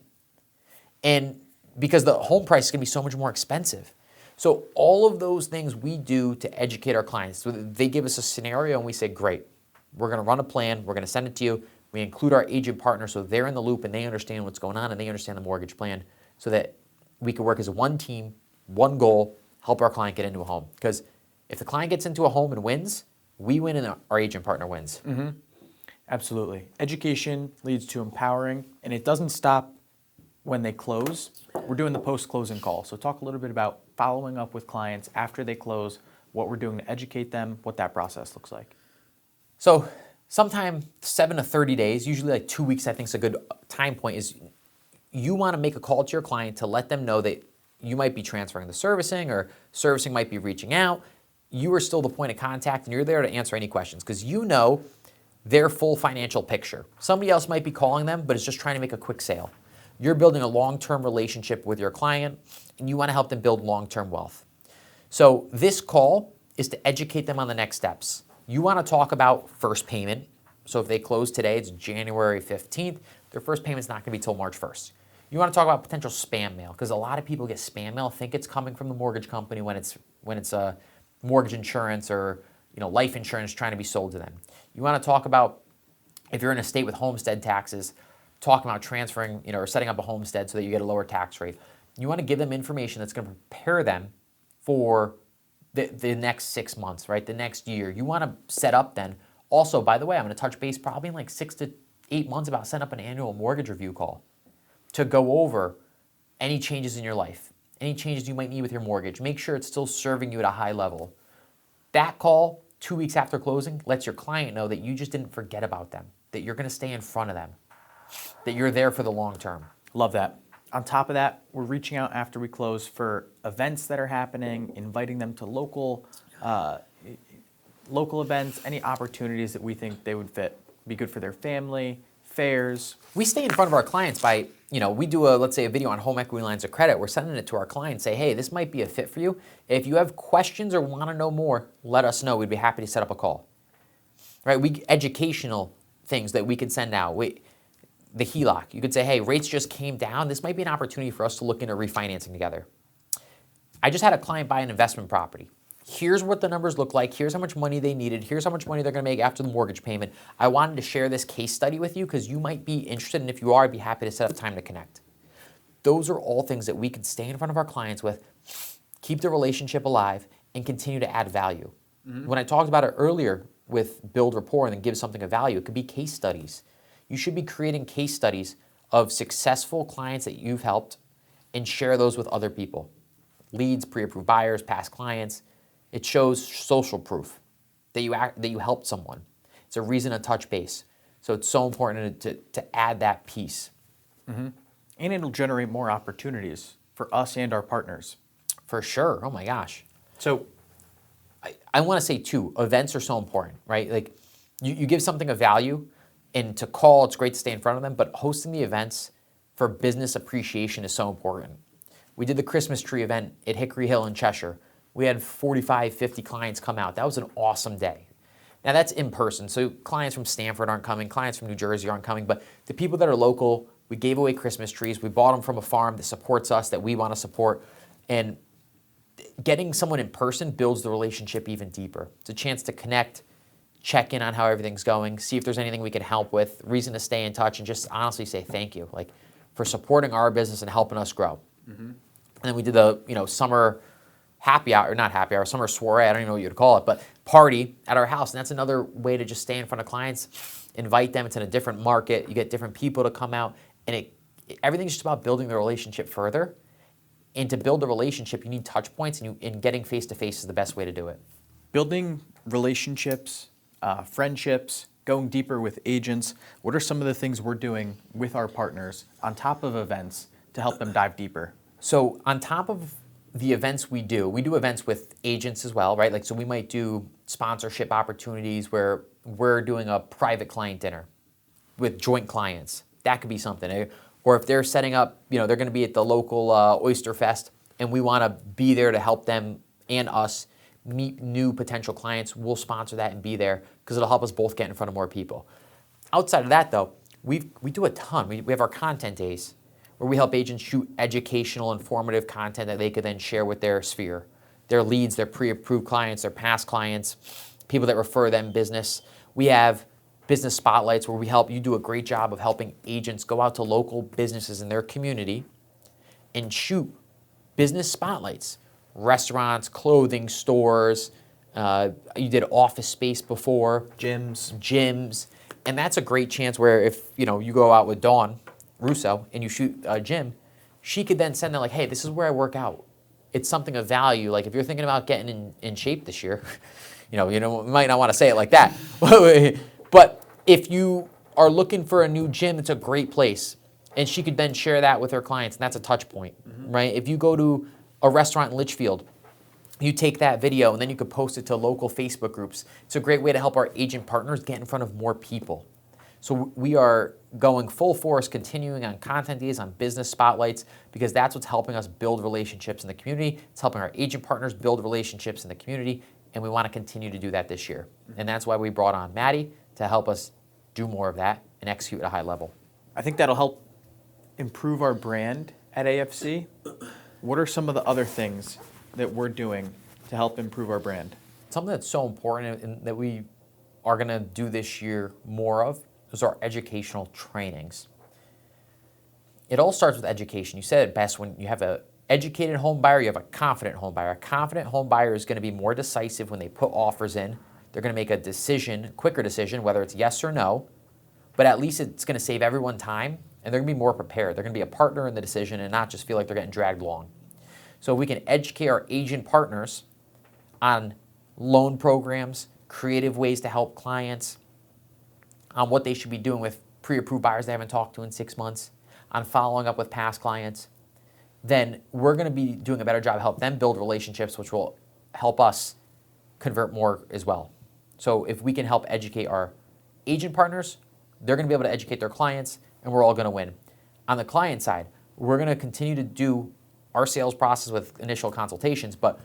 and because the home price is going to be so much more expensive. So all of those things we do to educate our clients. So they give us a scenario and we say, great, we're going to run a plan, we're going to send it to you. We include our agent partner so they're in the loop and they understand what's going on and they understand the mortgage plan so that we can work as one team, one goal, help our client get into a home. Because if the client gets into a home and wins, we win and our agent partner wins. Mm-hmm. Absolutely. Education leads to empowering, and it doesn't stop when they close. We're doing the post-closing call. So talk a little bit about following up with clients after they close, what we're doing to educate them, what that process looks like. So sometime 7 to 30 days, usually like 2 weeks, I think is a good time point, is you want to make a call to your client to let them know that you might be transferring the servicing or servicing might be reaching out. You are still the point of contact and you're there to answer any questions because you know their full financial picture. Somebody else might be calling them, but it's just trying to make a quick sale. You're building a long-term relationship with your client and you want to help them build long-term wealth. So this call is to educate them on the next steps. You want to talk about first payment. So if they close today, it's January 15th. Their first payment's not going to be till March 1st. You want to talk about potential spam mail because a lot of people get spam mail, think it's coming from the mortgage company when it's a mortgage insurance or life insurance trying to be sold to them. You want to talk about if you're in a state with homestead taxes, talking about transferring, or setting up a homestead so that you get a lower tax rate. You want to give them information that's going to prepare them for the next 6 months, right? The next year. You want to set up then. Also, by the way, I'm going to touch base probably in like 6 to 8 months about setting up an annual mortgage review call to go over any changes in your life any changes you might need with your mortgage. Make sure it's still serving you at a high level. That call 2 weeks after closing lets your client know that you just didn't forget about them, that you're going to stay in front of them, that you're there for the long term. Love that. On top of that, we're reaching out after we close for events that are happening, inviting them to local events, any opportunities that we think they would be good for their family, fairs. We stay in front of our clients by, we do let's say a video on home equity lines of credit. We're sending it to our clients, say, hey, this might be a fit for you. If you have questions or want to know more, let us know. We'd be happy to set up a call. Right? Educational things that we could send out. The HELOC, you could say, hey, rates just came down. This might be an opportunity for us to look into refinancing together. I just had a client buy an investment property. Here's what the numbers look like. Here's how much money they needed. Here's how much money they're going to make after the mortgage payment. I wanted to share this case study with you because you might be interested, and if you are, I'd be happy to set up time to connect. Those are all things that we could stay in front of our clients with, keep the relationship alive, and continue to add value. Mm-hmm. When I talked about it earlier with build rapport and then give something of value, it could be case studies. You should be creating case studies of successful clients that you've helped and share those with other people. Leads, pre-approved buyers, past clients. It shows social proof that you helped someone. It's a reason to touch base. So it's so important to add that piece. Mm-hmm. And it'll generate more opportunities for us and our partners. For sure. Oh my gosh. So I want to say too, events are so important, right? Like you give something of value, and to call, it's great to stay in front of them, but hosting the events for business appreciation is so important. We did the Christmas tree event at Hickory Hill in Cheshire. We had 45, 50 clients come out. That was an awesome day. Now that's in person, so clients from Stanford aren't coming, clients from New Jersey aren't coming, but the people that are local, we gave away Christmas trees, we bought them from a farm that supports us, that we want to support, and getting someone in person builds the relationship even deeper. It's a chance to connect, check in on how everything's going, see if there's anything we can help with, reason to stay in touch, and just honestly say thank you, like for supporting our business and helping us grow. Mm-hmm. And then we did the summer happy hour, or not happy hour, summer soiree, I don't even know what you'd call it, but party at our house. And that's another way to just stay in front of clients, invite them. It's in a different market. You get different people to come out, and everything's just about building the relationship further. And to build a relationship, you need touch points, and getting face-to-face is the best way to do it. Building relationships, friendships, going deeper with agents. What are some of the things we're doing with our partners on top of events to help them dive deeper? So on top of the events we do events with agents as well, right? Like, so we might do sponsorship opportunities where we're doing a private client dinner with joint clients. That could be something. Or if they're setting up, they're going to be at the local Oyster Fest, and we want to be there to help them and us meet new potential clients, we'll sponsor that and be there because it'll help us both get in front of more people. Outside of that, though, we do a ton. We have our content days where we help agents shoot educational, informative content that they could then share with their sphere, their leads, their pre-approved clients, their past clients, people that refer them business. We have business spotlights where we help you do a great job of helping agents go out to local businesses in their community and shoot business spotlights. Restaurants, clothing stores, you did office space before. Gyms. And that's a great chance where if you go out with Dawn Russo and you shoot a gym, she could then send them like, hey, this is where I work out. It's something of value. Like if you're thinking about getting in shape this year, you might not want to say it like that. But if you are looking for a new gym, it's a great place. And she could then share that with her clients, and that's a touch point, right? If you go to a restaurant in Litchfield, you take that video and then you could post it to local Facebook groups. It's a great way to help our agent partners get in front of more people. So we are going full force, continuing on content days, on business spotlights, because that's what's helping us build relationships in the community. It's helping our agent partners build relationships in the community, and we want to continue to do that this year. And that's why we brought on Maddie to help us do more of that and execute at a high level. I think that'll help improve our brand at AFC. What are some of the other things that we're doing to help improve our brand? Something that's so important and that we are going to do this year more of is our educational trainings. It all starts with education. You said it best, when you have an educated home buyer, you have a confident home buyer. A confident home buyer is going to be more decisive when they put offers in. They're going to make a decision, quicker decision, whether it's yes or no, but at least it's going to save everyone time, and they're going to be more prepared. They're going to be a partner in the decision and not just feel like they're getting dragged along. So we can educate our agent partners on loan programs, creative ways to help clients, on what they should be doing with pre-approved buyers they haven't talked to in 6 months, on following up with past clients, then we're going to be doing a better job help them build relationships, which will help us convert more as well. So if we can help educate our agent partners, they're going to be able to educate their clients, and we're all going to win. On the client side, we're going to continue to do our sales process with initial consultations, but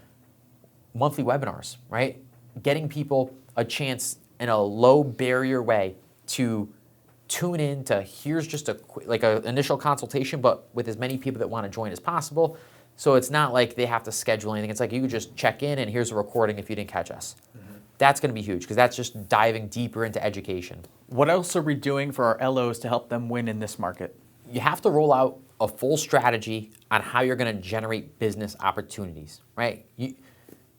monthly webinars, right? Getting people a chance in a low barrier way to tune in to here's just like an initial consultation, but with as many people that want to join as possible. So it's not like they have to schedule anything. It's like you could just check in and here's a recording if you didn't catch us. That's going to be huge because that's just diving deeper into education. What else are we doing for our LOs to help them win in this market? You have to roll out a full strategy on how you're going to generate business opportunities, right?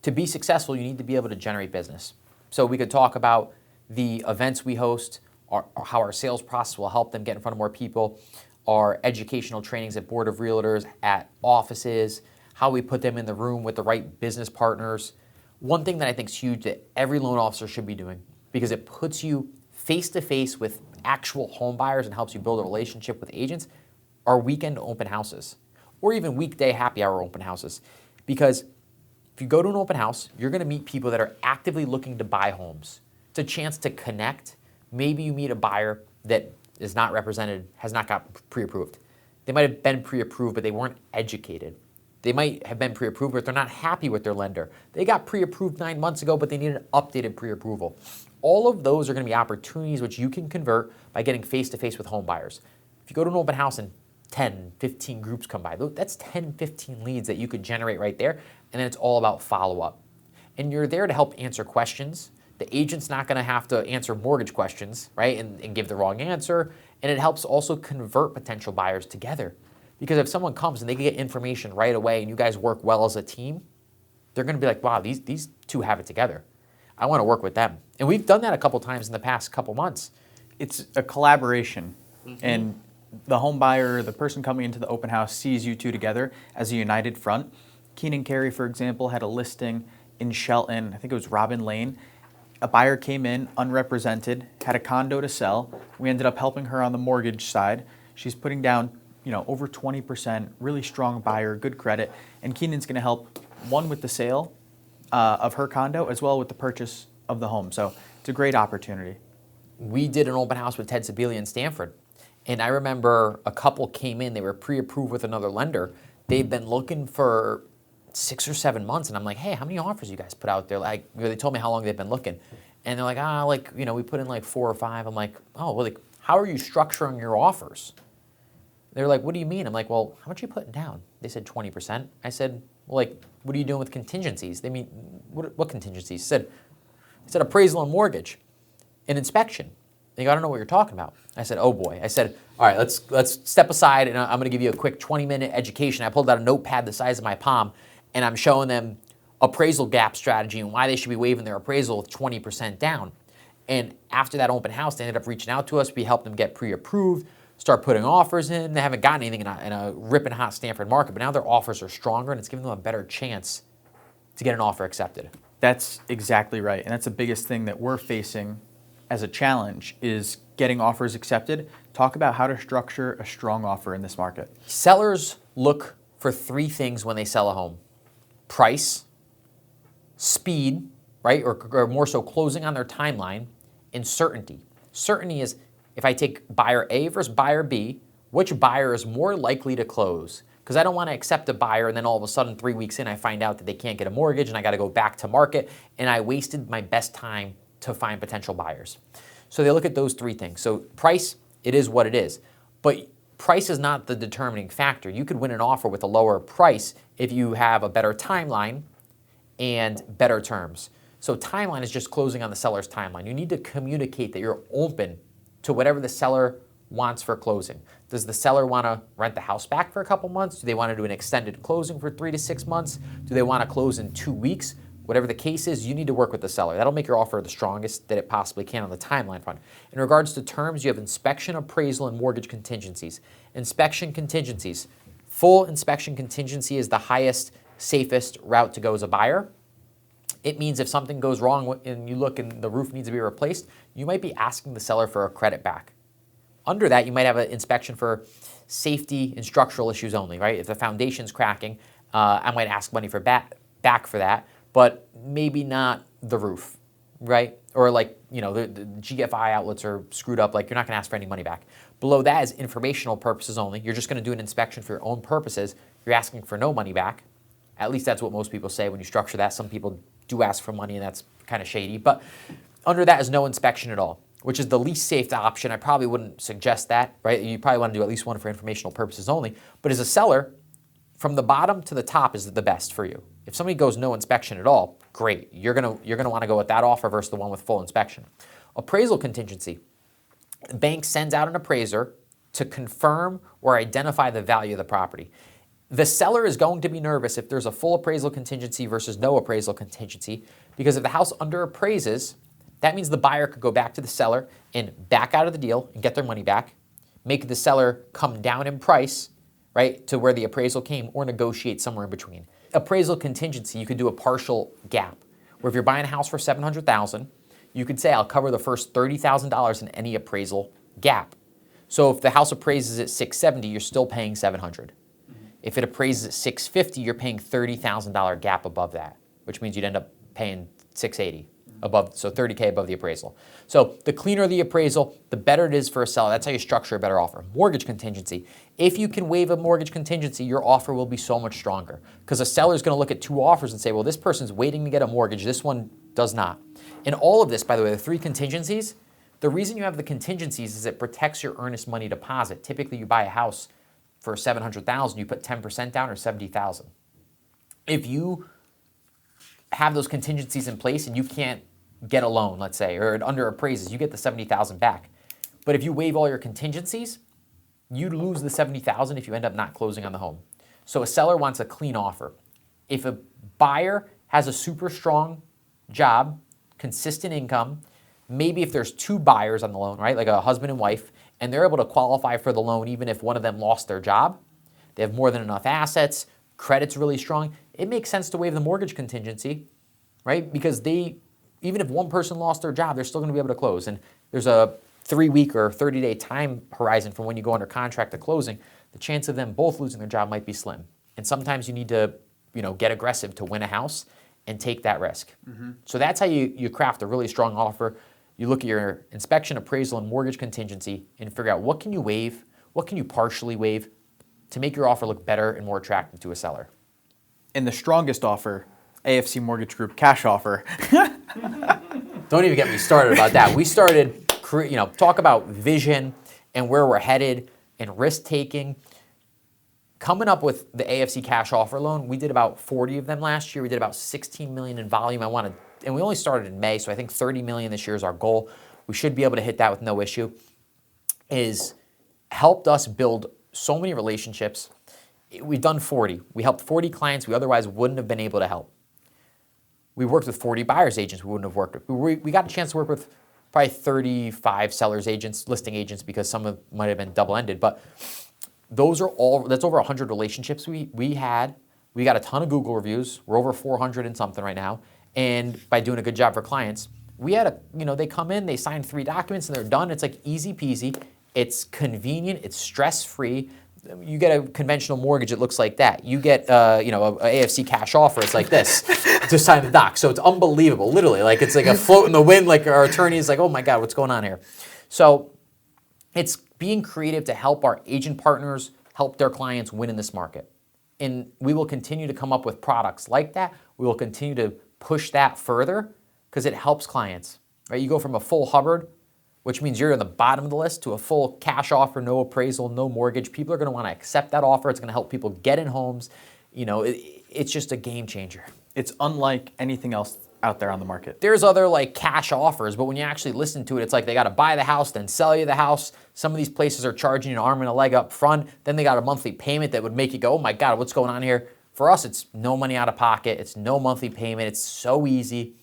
To be successful, you need to be able to generate business. So we could talk about the events we host, or how our sales process will help them get in front of more people, our educational trainings at Board of Realtors, at offices, how we put them in the room with the right business partners. One thing that I think is huge that every loan officer should be doing, because it puts you face-to-face with actual home buyers and helps you build a relationship with agents, are weekend open houses, or even weekday happy hour open houses. Because if you go to an open house, you're going to meet people that are actively looking to buy homes. It's a chance to connect. Maybe you meet a buyer that is not represented, has not got pre-approved. They might have been pre-approved, but they weren't educated. They might have been pre-approved, but they're not happy with their lender. They got pre-approved 9 months ago, but they need an updated pre-approval. All of those are going to be opportunities which you can convert by getting face-to-face with home buyers. If you go to an open house and 10, 15 groups come by, that's 10, 15 leads that you could generate right there, and then it's all about follow-up. And you're there to help answer questions. The agent's not going to have to answer mortgage questions, right, and give the wrong answer. And it helps also convert potential buyers together. Because if someone comes and they can get information right away and you guys work well as a team, they're going to be like, wow, these two have it together. I want to work with them. And we've done that a couple times in the past couple months. It's a collaboration. And the home buyer, the person coming into the open house, sees you two together as a united front. Keenan Carey, for example, had a listing in Shelton, I think it was Robin Lane. A buyer came in unrepresented, had a condo to sell. We ended up helping her on the mortgage side. She's putting down, over 20%, really strong buyer, good credit. And Keenan's going to help, one, with the sale of her condo, as well with the purchase of the home. So it's a great opportunity. We did an open house with Ted Sibilia in Stanford. And I remember a couple came in, they were pre-approved with another lender. They've been looking for 6 or 7 months, and I'm like, hey, how many offers you guys put out there? Like, they told me how long they've been looking. And they're like, we put in like 4 or 5. I'm like, oh, well, how are you structuring your offers? They're like, what do you mean? I'm like, well, how much are you putting down? They said 20%. I said, well, what are you doing with contingencies? They mean, what contingencies? I said appraisal and mortgage and inspection. They go, I don't know what you're talking about. I said, oh boy. I said, all right, let's step aside, and I'm going to give you a quick 20-minute education. I pulled out a notepad the size of my palm, and I'm showing them appraisal gap strategy and why they should be waiving their appraisal with 20% down. And after that open house, they ended up reaching out to us. We helped them get pre-approved, start putting offers in. They haven't gotten anything in a ripping hot Stanford market, but now their offers are stronger, and it's giving them a better chance to get an offer accepted. That's exactly right. And that's the biggest thing that we're facing as a challenge is getting offers accepted. Talk about how to structure a strong offer in this market. Sellers look for 3 things when they sell a home: price, speed, right, or more so closing on their timeline, and certainty. Certainty is, if I take buyer A versus buyer B, which buyer is more likely to close? Because I don't want to accept a buyer and then all of a sudden 3 weeks in I find out that they can't get a mortgage and I got to go back to market and I wasted my best time to find potential buyers. So they look at those 3 things. So price, it is what it is. But price is not the determining factor. You could win an offer with a lower price if you have a better timeline and better terms. So timeline is just closing on the seller's timeline. You need to communicate that you're open to whatever the seller wants for closing. Does the seller want to rent the house back for a couple months? Do they want to do an extended closing for 3 to 6 months? Do they want to close in 2 weeks? Whatever the case is, you need to work with the seller. That'll make your offer the strongest that it possibly can on the timeline front. In regards to terms, you have inspection, appraisal, and mortgage contingencies. Inspection contingencies. Full inspection contingency is the highest safest route to go as a buyer. It means if something goes wrong and you look and the roof needs to be replaced, you might be asking the seller for a credit back. Under that, you might have an inspection for safety and structural issues only, right? If the foundation's cracking, I might ask money for back for that, but maybe not the roof, right? Or like, you know, the GFI outlets are screwed up, like you're not gonna ask for any money back. Below that is informational purposes only. You're just gonna do an inspection for your own purposes. You're asking for no money back. At least that's what most people say when you structure that. Some people do ask for money and that's kind of shady, but under that is no inspection at all, which is the least safe option. I probably wouldn't suggest that, right? You probably want to do at least one for informational purposes only, but as a seller, from the bottom to the top is the best for you. If somebody goes no inspection at all, great. You're gonna want to go with that offer versus the one with full inspection. Appraisal contingency. The bank sends out an appraiser to confirm or identify the value of the property. The seller is going to be nervous if there's a full appraisal contingency versus no appraisal contingency, because if the house under appraises, that means the buyer could go back to the seller and back out of the deal and get their money back, make the seller come down in price, right, to where the appraisal came, or negotiate somewhere in between. Appraisal contingency, you could do a partial gap, where if you're buying a house for $700,000, you could say, I'll cover the first $30,000 in any appraisal gap. So if the house appraises at $670,000, you're still paying $700,000. If it appraises at $650,000, you're paying $30,000 gap above that, which means you'd end up paying $680,000 above, so $30K above the appraisal. So the cleaner the appraisal, the better it is for a seller. That's how you structure a better offer. Mortgage contingency. If you can waive a mortgage contingency, your offer will be so much stronger, because a seller is going to look at two offers and say, well, this person's waiting to get a mortgage, this one does not. And all of this, by the way, the three contingencies, the reason you have the contingencies is it protects your earnest money deposit. Typically, you buy a house for $700,000, you put 10% down or $70,000. If you have those contingencies in place and you can't get a loan, let's say, or it under appraises, you get the $70,000 back. But if you waive all your contingencies, you lose the $70,000 if you end up not closing on the home. So a seller wants a clean offer. If a buyer has a super strong job, consistent income, maybe if there's two buyers on the loan, right, like a husband and wife, and they're able to qualify for the loan even if one of them lost their job, they have more than enough assets, credit's really strong, it makes sense to waive the mortgage contingency, right? Because even if one person lost their job, they're still going to be able to close. And there's a 3-week or 30-day time horizon from when you go under contract to closing. The chance of them both losing their job might be slim. And sometimes you need to, get aggressive to win a house and take that risk. Mm-hmm. So that's how you craft a really strong offer. You look at your inspection, appraisal, and mortgage contingency and figure out what can you waive, what can you partially waive to make your offer look better and more attractive to a seller. And the strongest offer, AFC Mortgage Group cash offer. Don't even get me started about that. We started, talk about vision and where we're headed and risk taking. Coming up with the AFC cash offer loan, we did about 40 of them last year. We did about 16 million in volume. And we only started in May, so I think 30 million this year is our goal. We should be able to hit that with no issue. Is helped us build so many relationships. We've done 40. We helped 40 clients we otherwise wouldn't have been able to help. We worked with 40 buyers agents we wouldn't have worked with. We got a chance to work with probably 35 sellers agents, listing agents, because some of might have been double-ended. But that's over 100 relationships we had. We got a ton of Google reviews. We're over 400 and something right now. And by doing a good job for clients, we had they come in, they sign 3 documents and they're done. It's like easy peasy. It's convenient. It's stress-free. You get a conventional mortgage, it looks like that. You get, a AFC cash offer, it's like this, to sign the doc. So it's unbelievable, literally. Like it's like a float in the wind, like our attorney is like, oh my God, what's going on here? So it's being creative to help our agent partners help their clients win in this market. And we will continue to come up with products like that. We will continue to push that further because it helps clients, right? You go from a full Hubbard, which means you're in the bottom of the list, to a full cash offer, no appraisal, no mortgage. People are going to want to accept that offer. It's going to help people get in homes. It's just a game changer. It's unlike anything else out there on the market. There's other like cash offers, but when you actually listen to it, it's like they got to buy the house, then sell you the house. Some of these places are charging you an arm and a leg up front. Then they got a monthly payment that would make you go, oh my God, what's going on here? For us, it's no money out of pocket. It's no monthly payment. It's so easy.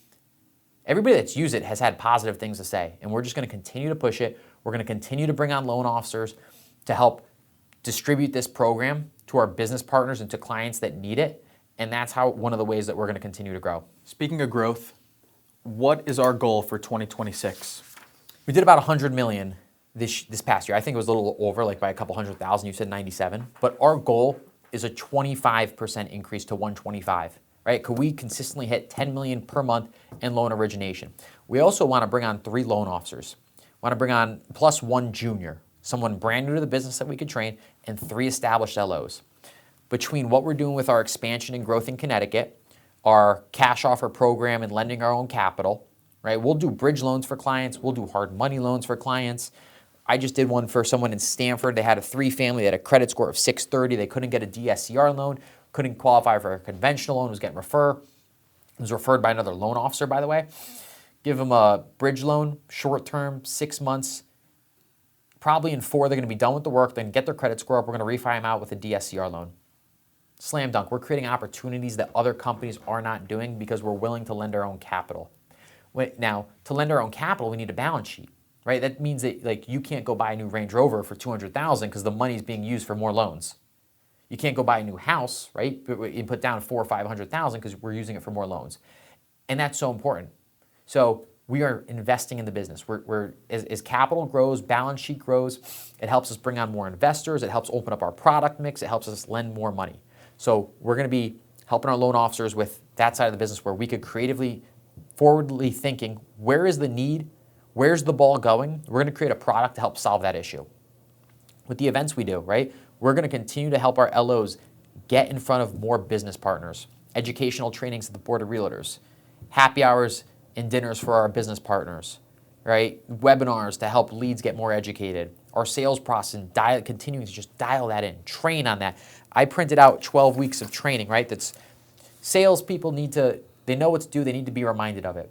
Everybody that's used it has had positive things to say, and we're just going to continue to push it. We're going to continue to bring on loan officers to help distribute this program to our business partners and to clients that need it. And that's how one of the ways that we're going to continue to grow. Speaking of growth, what is our goal for 2026? We did about 100 million this past year. I think it was a little over, like by a couple 100,000. You said 97. But our goal is a 25% increase to 125, right? Could we consistently hit 10 million per month in loan origination? We also want to bring on 3 loan officers. Want to bring on plus 1 junior, someone brand new to the business that we could train, and 3 established LOs. Between what we're doing with our expansion and growth in Connecticut, our cash offer program and lending our own capital, right? We'll do bridge loans for clients. We'll do hard money loans for clients. I just did one for someone in Stanford. They had a 3-family, they had a credit score of 630. They couldn't get a DSCR loan, couldn't qualify for a conventional loan, was getting referred. It was referred by another loan officer, by the way. Give them a bridge loan, short term, 6 months. Probably in 4, they're going to be done with the work, then get their credit score up. We're going to refi them out with a DSCR loan. Slam dunk. We're creating opportunities that other companies are not doing because we're willing to lend our own capital. Now, to lend our own capital, we need a balance sheet. Right? That means that like you can't go buy a new Range Rover for $200,000 because the money is being used for more loans. You can't go buy a new house, right? You put down $400,000 or $500,000 because we're using it for more loans, and that's so important. So we are investing in the business. As capital grows, balance sheet grows, it helps us bring on more investors. It helps open up our product mix. It helps us lend more money. So we're going to be helping our loan officers with that side of the business where we could creatively, forwardly thinking, where is the need? Where's the ball going? We're going to create a product to help solve that issue. With the events we do, right? We're going to continue to help our LOs get in front of more business partners, educational trainings at the Board of Realtors, happy hours and dinners for our business partners, right? Webinars to help leads get more educated. Our sales process, continuing to just dial that in, train on that. I printed out 12 weeks of training, right? That's salespeople they know what's due, they need to be reminded of it.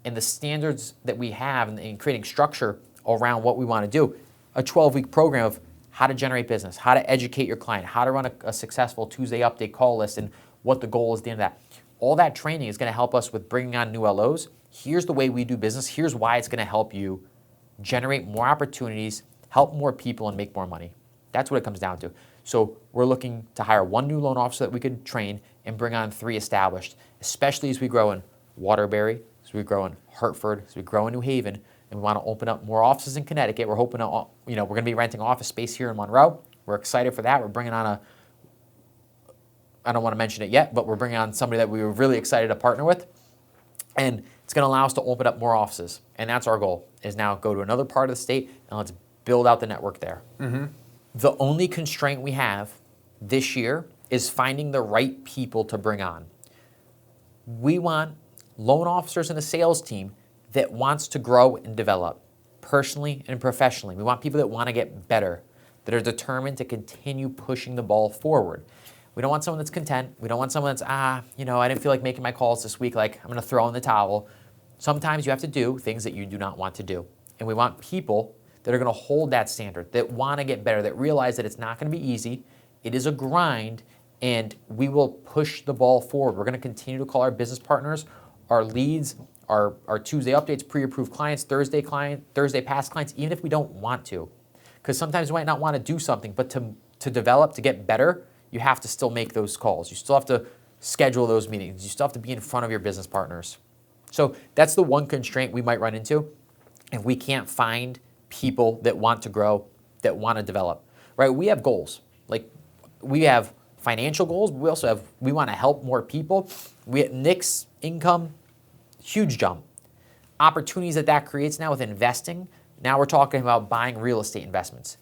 And the standards that we have in creating structure around what we want to do, a 12-week program of how to generate business, how to educate your client, how to run a successful Tuesday update call list, and what the goal is at the end of that. All that training is going to help us with bringing on new LOs. Here's the way we do business. Here's why it's going to help you generate more opportunities, help more people, and make more money. That's what it comes down to. So we're looking to hire 1 new loan officer that we could train and bring on 3 established, especially as we grow in Waterbury, as we grow in Hartford, as we grow in New Haven, and we want to open up more offices in Connecticut. We're hoping to, we're going to be renting office space here in Monroe. We're excited for that. We're bringing on I don't want to mention it yet, but we're bringing on somebody that we were really excited to partner with. And it's going to allow us to open up more offices. And that's our goal, is now go to another part of the state and let's build out the network there. Mm-hmm. The only constraint we have this year is finding the right people to bring on. We want loan officers and a sales team that wants to grow and develop personally and professionally. We want people that want to get better, that are determined to continue pushing the ball forward. We don't want someone that's content. We don't want someone that's, I didn't feel like making my calls this week, like I'm going to throw in the towel. Sometimes you have to do things that you do not want to do. And we want people that are going to hold that standard, that want to get better, that realize that it's not going to be easy. It is a grind, and we will push the ball forward. We're going to continue to call our business partners, our leads, our Tuesday updates, pre-approved clients, Thursday past clients, even if we don't want to. Because sometimes we might not want to do something, but to develop, to get better, you have to still make those calls. You still have to schedule those meetings. You still have to be in front of your business partners. So that's the one constraint we might run into if we can't find people that want to grow, that want to develop, right? We have goals. Like we have financial goals, but we want to help more people. Nick's income, huge jump. Opportunities that creates now with investing. Now we're talking about buying real estate investments.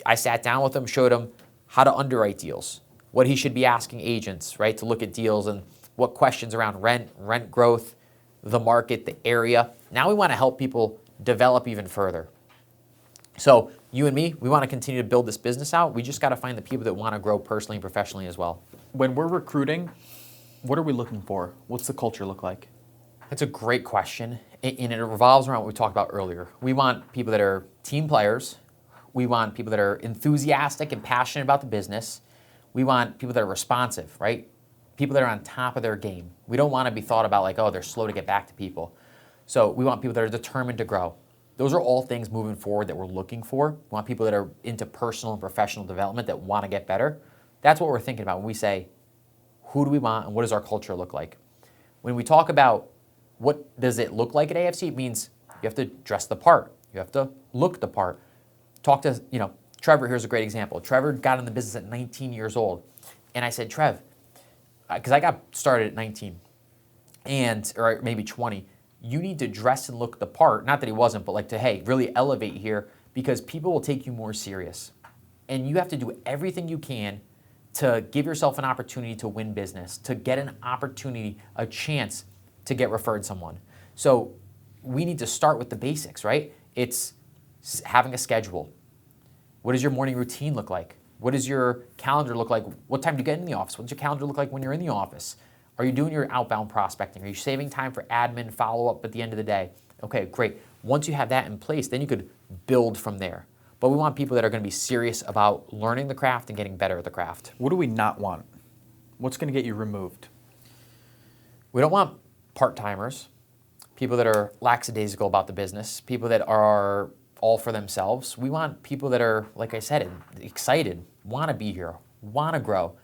I sat down with him, showed him how to underwrite deals, what he should be asking agents, right, to look at deals, and what questions around rent growth, the market, the area. Now we want to help people develop even further. So you and me, we want to continue to build this business out. We just got to find the people that want to grow personally and professionally as well. When we're recruiting, what are we looking for? What's the culture look like? That's a great question, and it revolves around what we talked about earlier. We want people that are team players. We want people that are enthusiastic and passionate about the business. We want people that are responsive, right? People that are on top of their game. We don't want to be thought about like, oh, they're slow to get back to people. So we want people that are determined to grow. Those are all things moving forward that we're looking for. We want people that are into personal and professional development that want to get better. That's what we're thinking about when we say, who do we want, and what does our culture look like? When we talk about what does it look like at AFC, it means you have to dress the part. You have to look the part. Talk to, Trevor, here's a great example. Trevor got in the business at 19 years old. And I said, Trev, because I got started at 19, or maybe 20, you need to dress and look the part. Not that he wasn't, but hey, really elevate here, because people will take you more serious. And you have to do everything you can to give yourself an opportunity to win business, to get an opportunity, a chance to get referred someone. So we need to start with the basics, right? It's having a schedule. What does your morning routine look like? What does your calendar look like? What time do you get in the office? What does your calendar look like when you're in the office? Are you doing your outbound prospecting? Are you saving time for admin follow-up at the end of the day? Okay, great. Once you have that in place, then you could build from there. But we want people that are going to be serious about learning the craft and getting better at the craft. What do we not want? What's going to get you removed? We don't want part-timers, people that are lackadaisical about the business, people that are all for themselves. We want people that are, like I said, excited, want to be here, want to grow,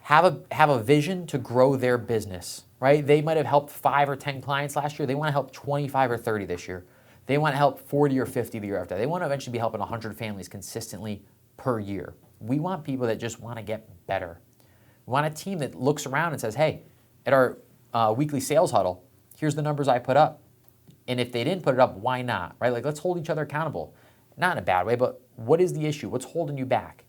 have a vision to grow their business, right? They might have helped 5 or 10 clients last year. They want to help 25 or 30 this year. They want to help 40 or 50 the year after. They want to eventually be helping 100 families consistently per year. We want people that just want to get better. We want a team that looks around and says, hey, at our weekly sales huddle, here's the numbers I put up. And if they didn't put it up, why not, right? Let's hold each other accountable. Not in a bad way, but what is the issue? What's holding you back?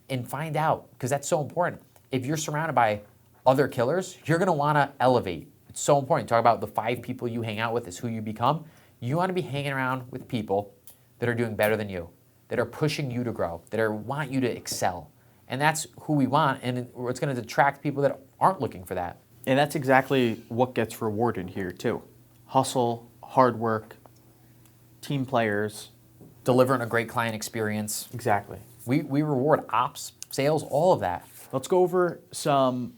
And find out, because that's so important. If you're surrounded by other killers, you're going to want to elevate. It's so important. Talk about the 5 people you hang out with is who you become. You want to be hanging around with people that are doing better than you, that are pushing you to grow, that want you to excel. And that's who we want, and it's going to attract people that aren't looking for that. And that's exactly what gets rewarded here, too. Hustle, hard work, team players. Delivering a great client experience. Exactly. We reward ops, sales, all of that. Let's go over some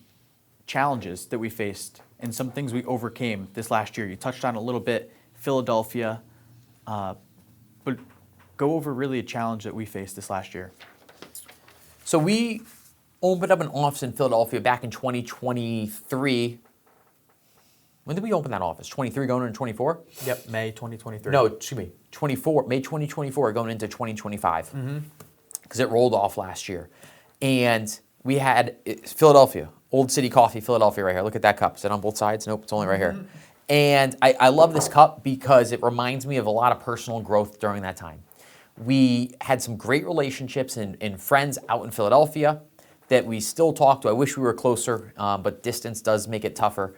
challenges that we faced and some things we overcame this last year. You touched on a little bit Philadelphia, but go over really a challenge that we faced this last year. So we opened up an office in Philadelphia back in 2023. When did we open that office? 23 going into 24? Yep, May 2023. No, excuse me, 24, May 2024 going into 2025. Because it rolled off last year. And we had Philadelphia, Old City Coffee, Philadelphia right here. Look at that cup. Is it on both sides? Nope, it's only right here. And I love this cup because it reminds me of a lot of personal growth during that time. We had some great relationships and friends out in Philadelphia that we still talk to. I wish we were closer, but distance does make it tougher.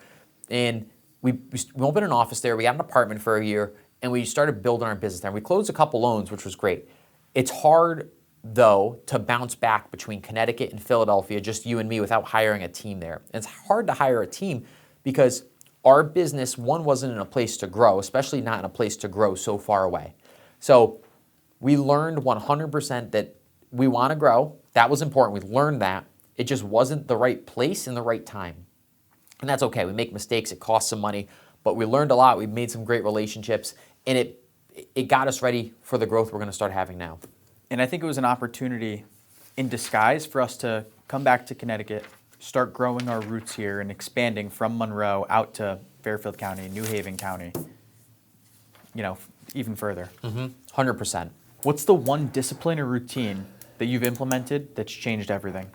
And we opened an office there. We got an apartment for a year, and we started building our business there. We closed a couple loans, which was great. It's hard, though, to bounce back between Connecticut and Philadelphia, just you and me, without hiring a team there. And it's hard to hire a team because our business, one, wasn't in a place to grow, especially not in a place to grow so far away. So we learned 100% that we want to grow. That was important. We learned that. It just wasn't the right place and the right time. And that's okay. We make mistakes. It costs some money. But we learned a lot. We made some great relationships. And it got us ready for the growth we're going to start having now. And I think it was an opportunity in disguise for us to come back to Connecticut, start growing our roots here and expanding from Monroe out to Fairfield County, New Haven County, even further. 100%. What's the one discipline or routine that you've implemented that's changed everything?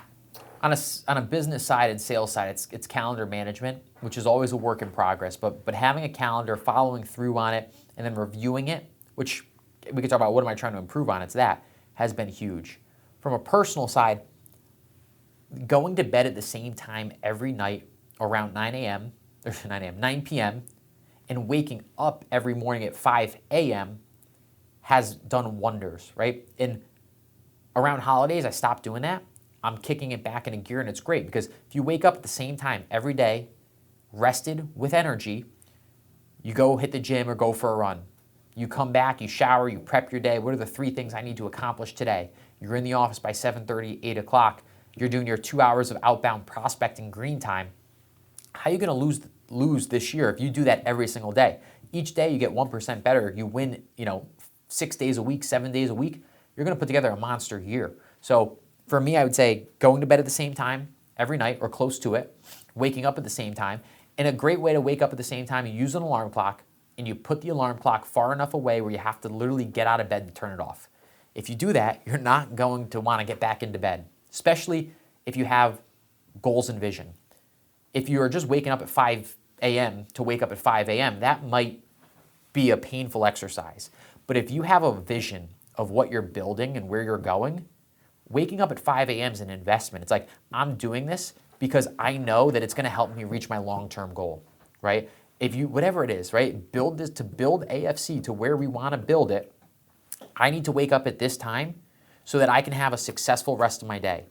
On a business side and sales side, it's calendar management, which is always a work in progress. But having a calendar, following through on it, and then reviewing it, which we could talk about what am I trying to improve on, it's that, has been huge. From a personal side, going to bed at the same time every night around 9 p.m., and waking up every morning at 5 a.m. has done wonders, right? And around holidays, I stopped doing that. I'm kicking it back into gear, and it's great because if you wake up at the same time every day, rested with energy, you go hit the gym or go for a run. You come back, you shower, you prep your day. What are the 3 things I need to accomplish today? You're in the office by 7:30, 8 o'clock. You're doing your 2 hours of outbound prospecting green time. How are you going to lose this year if you do that every single day? Each day you get 1% better. You win, 6 days a week, 7 days a week. You're going to put together a monster year. So for me, I would say going to bed at the same time every night or close to it, waking up at the same time. And a great way to wake up at the same time, you use an alarm clock and you put the alarm clock far enough away where you have to literally get out of bed to turn it off. If you do that, you're not going to want to get back into bed, especially if you have goals and vision. If you are just waking up at 5 a.m. to wake up at 5 a.m., that might be a painful exercise. But if you have a vision of what you're building and where you're going, waking up at 5 a.m. is an investment. It's like, I'm doing this because I know that it's going to help me reach my long-term goal, right? If you, whatever it is, right? Build this, to build AFC to where we want to build it, I need to wake up at this time so that I can have a successful rest of my day.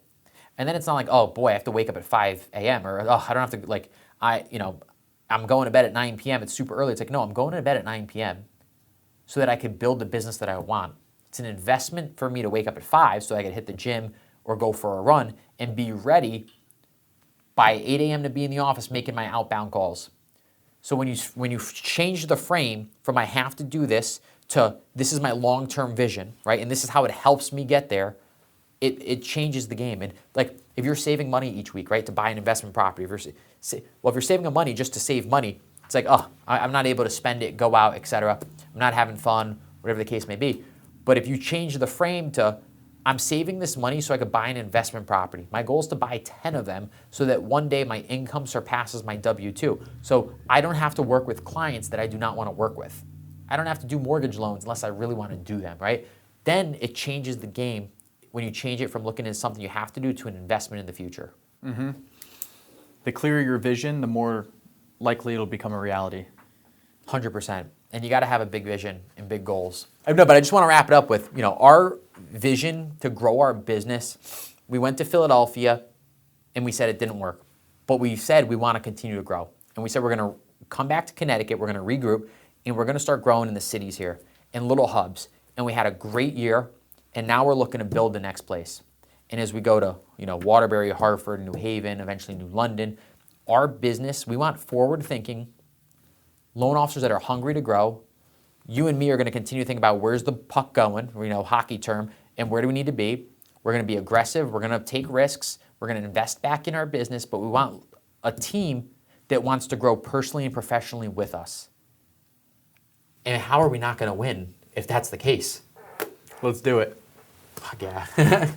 And then it's not like, oh boy, I have to wake up at 5 a.m. or oh, I don't have to, like, I'm going to bed at 9 p.m. It's super early. It's like, no, I'm going to bed at 9 p.m. so that I can build the business that I want. It's an investment for me to wake up at 5 so I can hit the gym or go for a run and be ready by 8 a.m. to be in the office making my outbound calls. So when you change the frame from I have to do this to this is my long-term vision, right? And this is how it helps me get there, it changes the game. And like if you're saving money each week, right, to buy an investment property, if you're saving money just to save money, it's like, oh, I'm not able to spend it, go out, etc. I'm not having fun, whatever the case may be. But if you change the frame to I'm saving this money so I could buy an investment property. My goal is to buy 10 of them so that one day my income surpasses my W-2. So I don't have to work with clients that I do not want to work with. I don't have to do mortgage loans unless I really want to do them, right? Then it changes the game when you change it from looking at something you have to do to an investment in the future. Mm-hmm. The clearer your vision, the more likely it'll become a reality. 100%. And you got to have a big vision and big goals. No, but I just want to wrap it up with, our vision to grow our business. We went to Philadelphia and we said it didn't work. But we said we want to continue to grow. And we said we're going to come back to Connecticut, we're going to regroup, and we're going to start growing in the cities here, in little hubs. And we had a great year, and now we're looking to build the next place. And as we go to, Waterbury, Hartford, New Haven, eventually New London, our business, we want forward-thinking loan officers that are hungry to grow. You and me are going to continue to think about where's the puck going, hockey term, and where do we need to be. We're going to be aggressive. We're going to take risks. We're going to invest back in our business, but we want a team that wants to grow personally and professionally with us. And how are we not going to win if that's the case? Let's do it. Fuck yeah.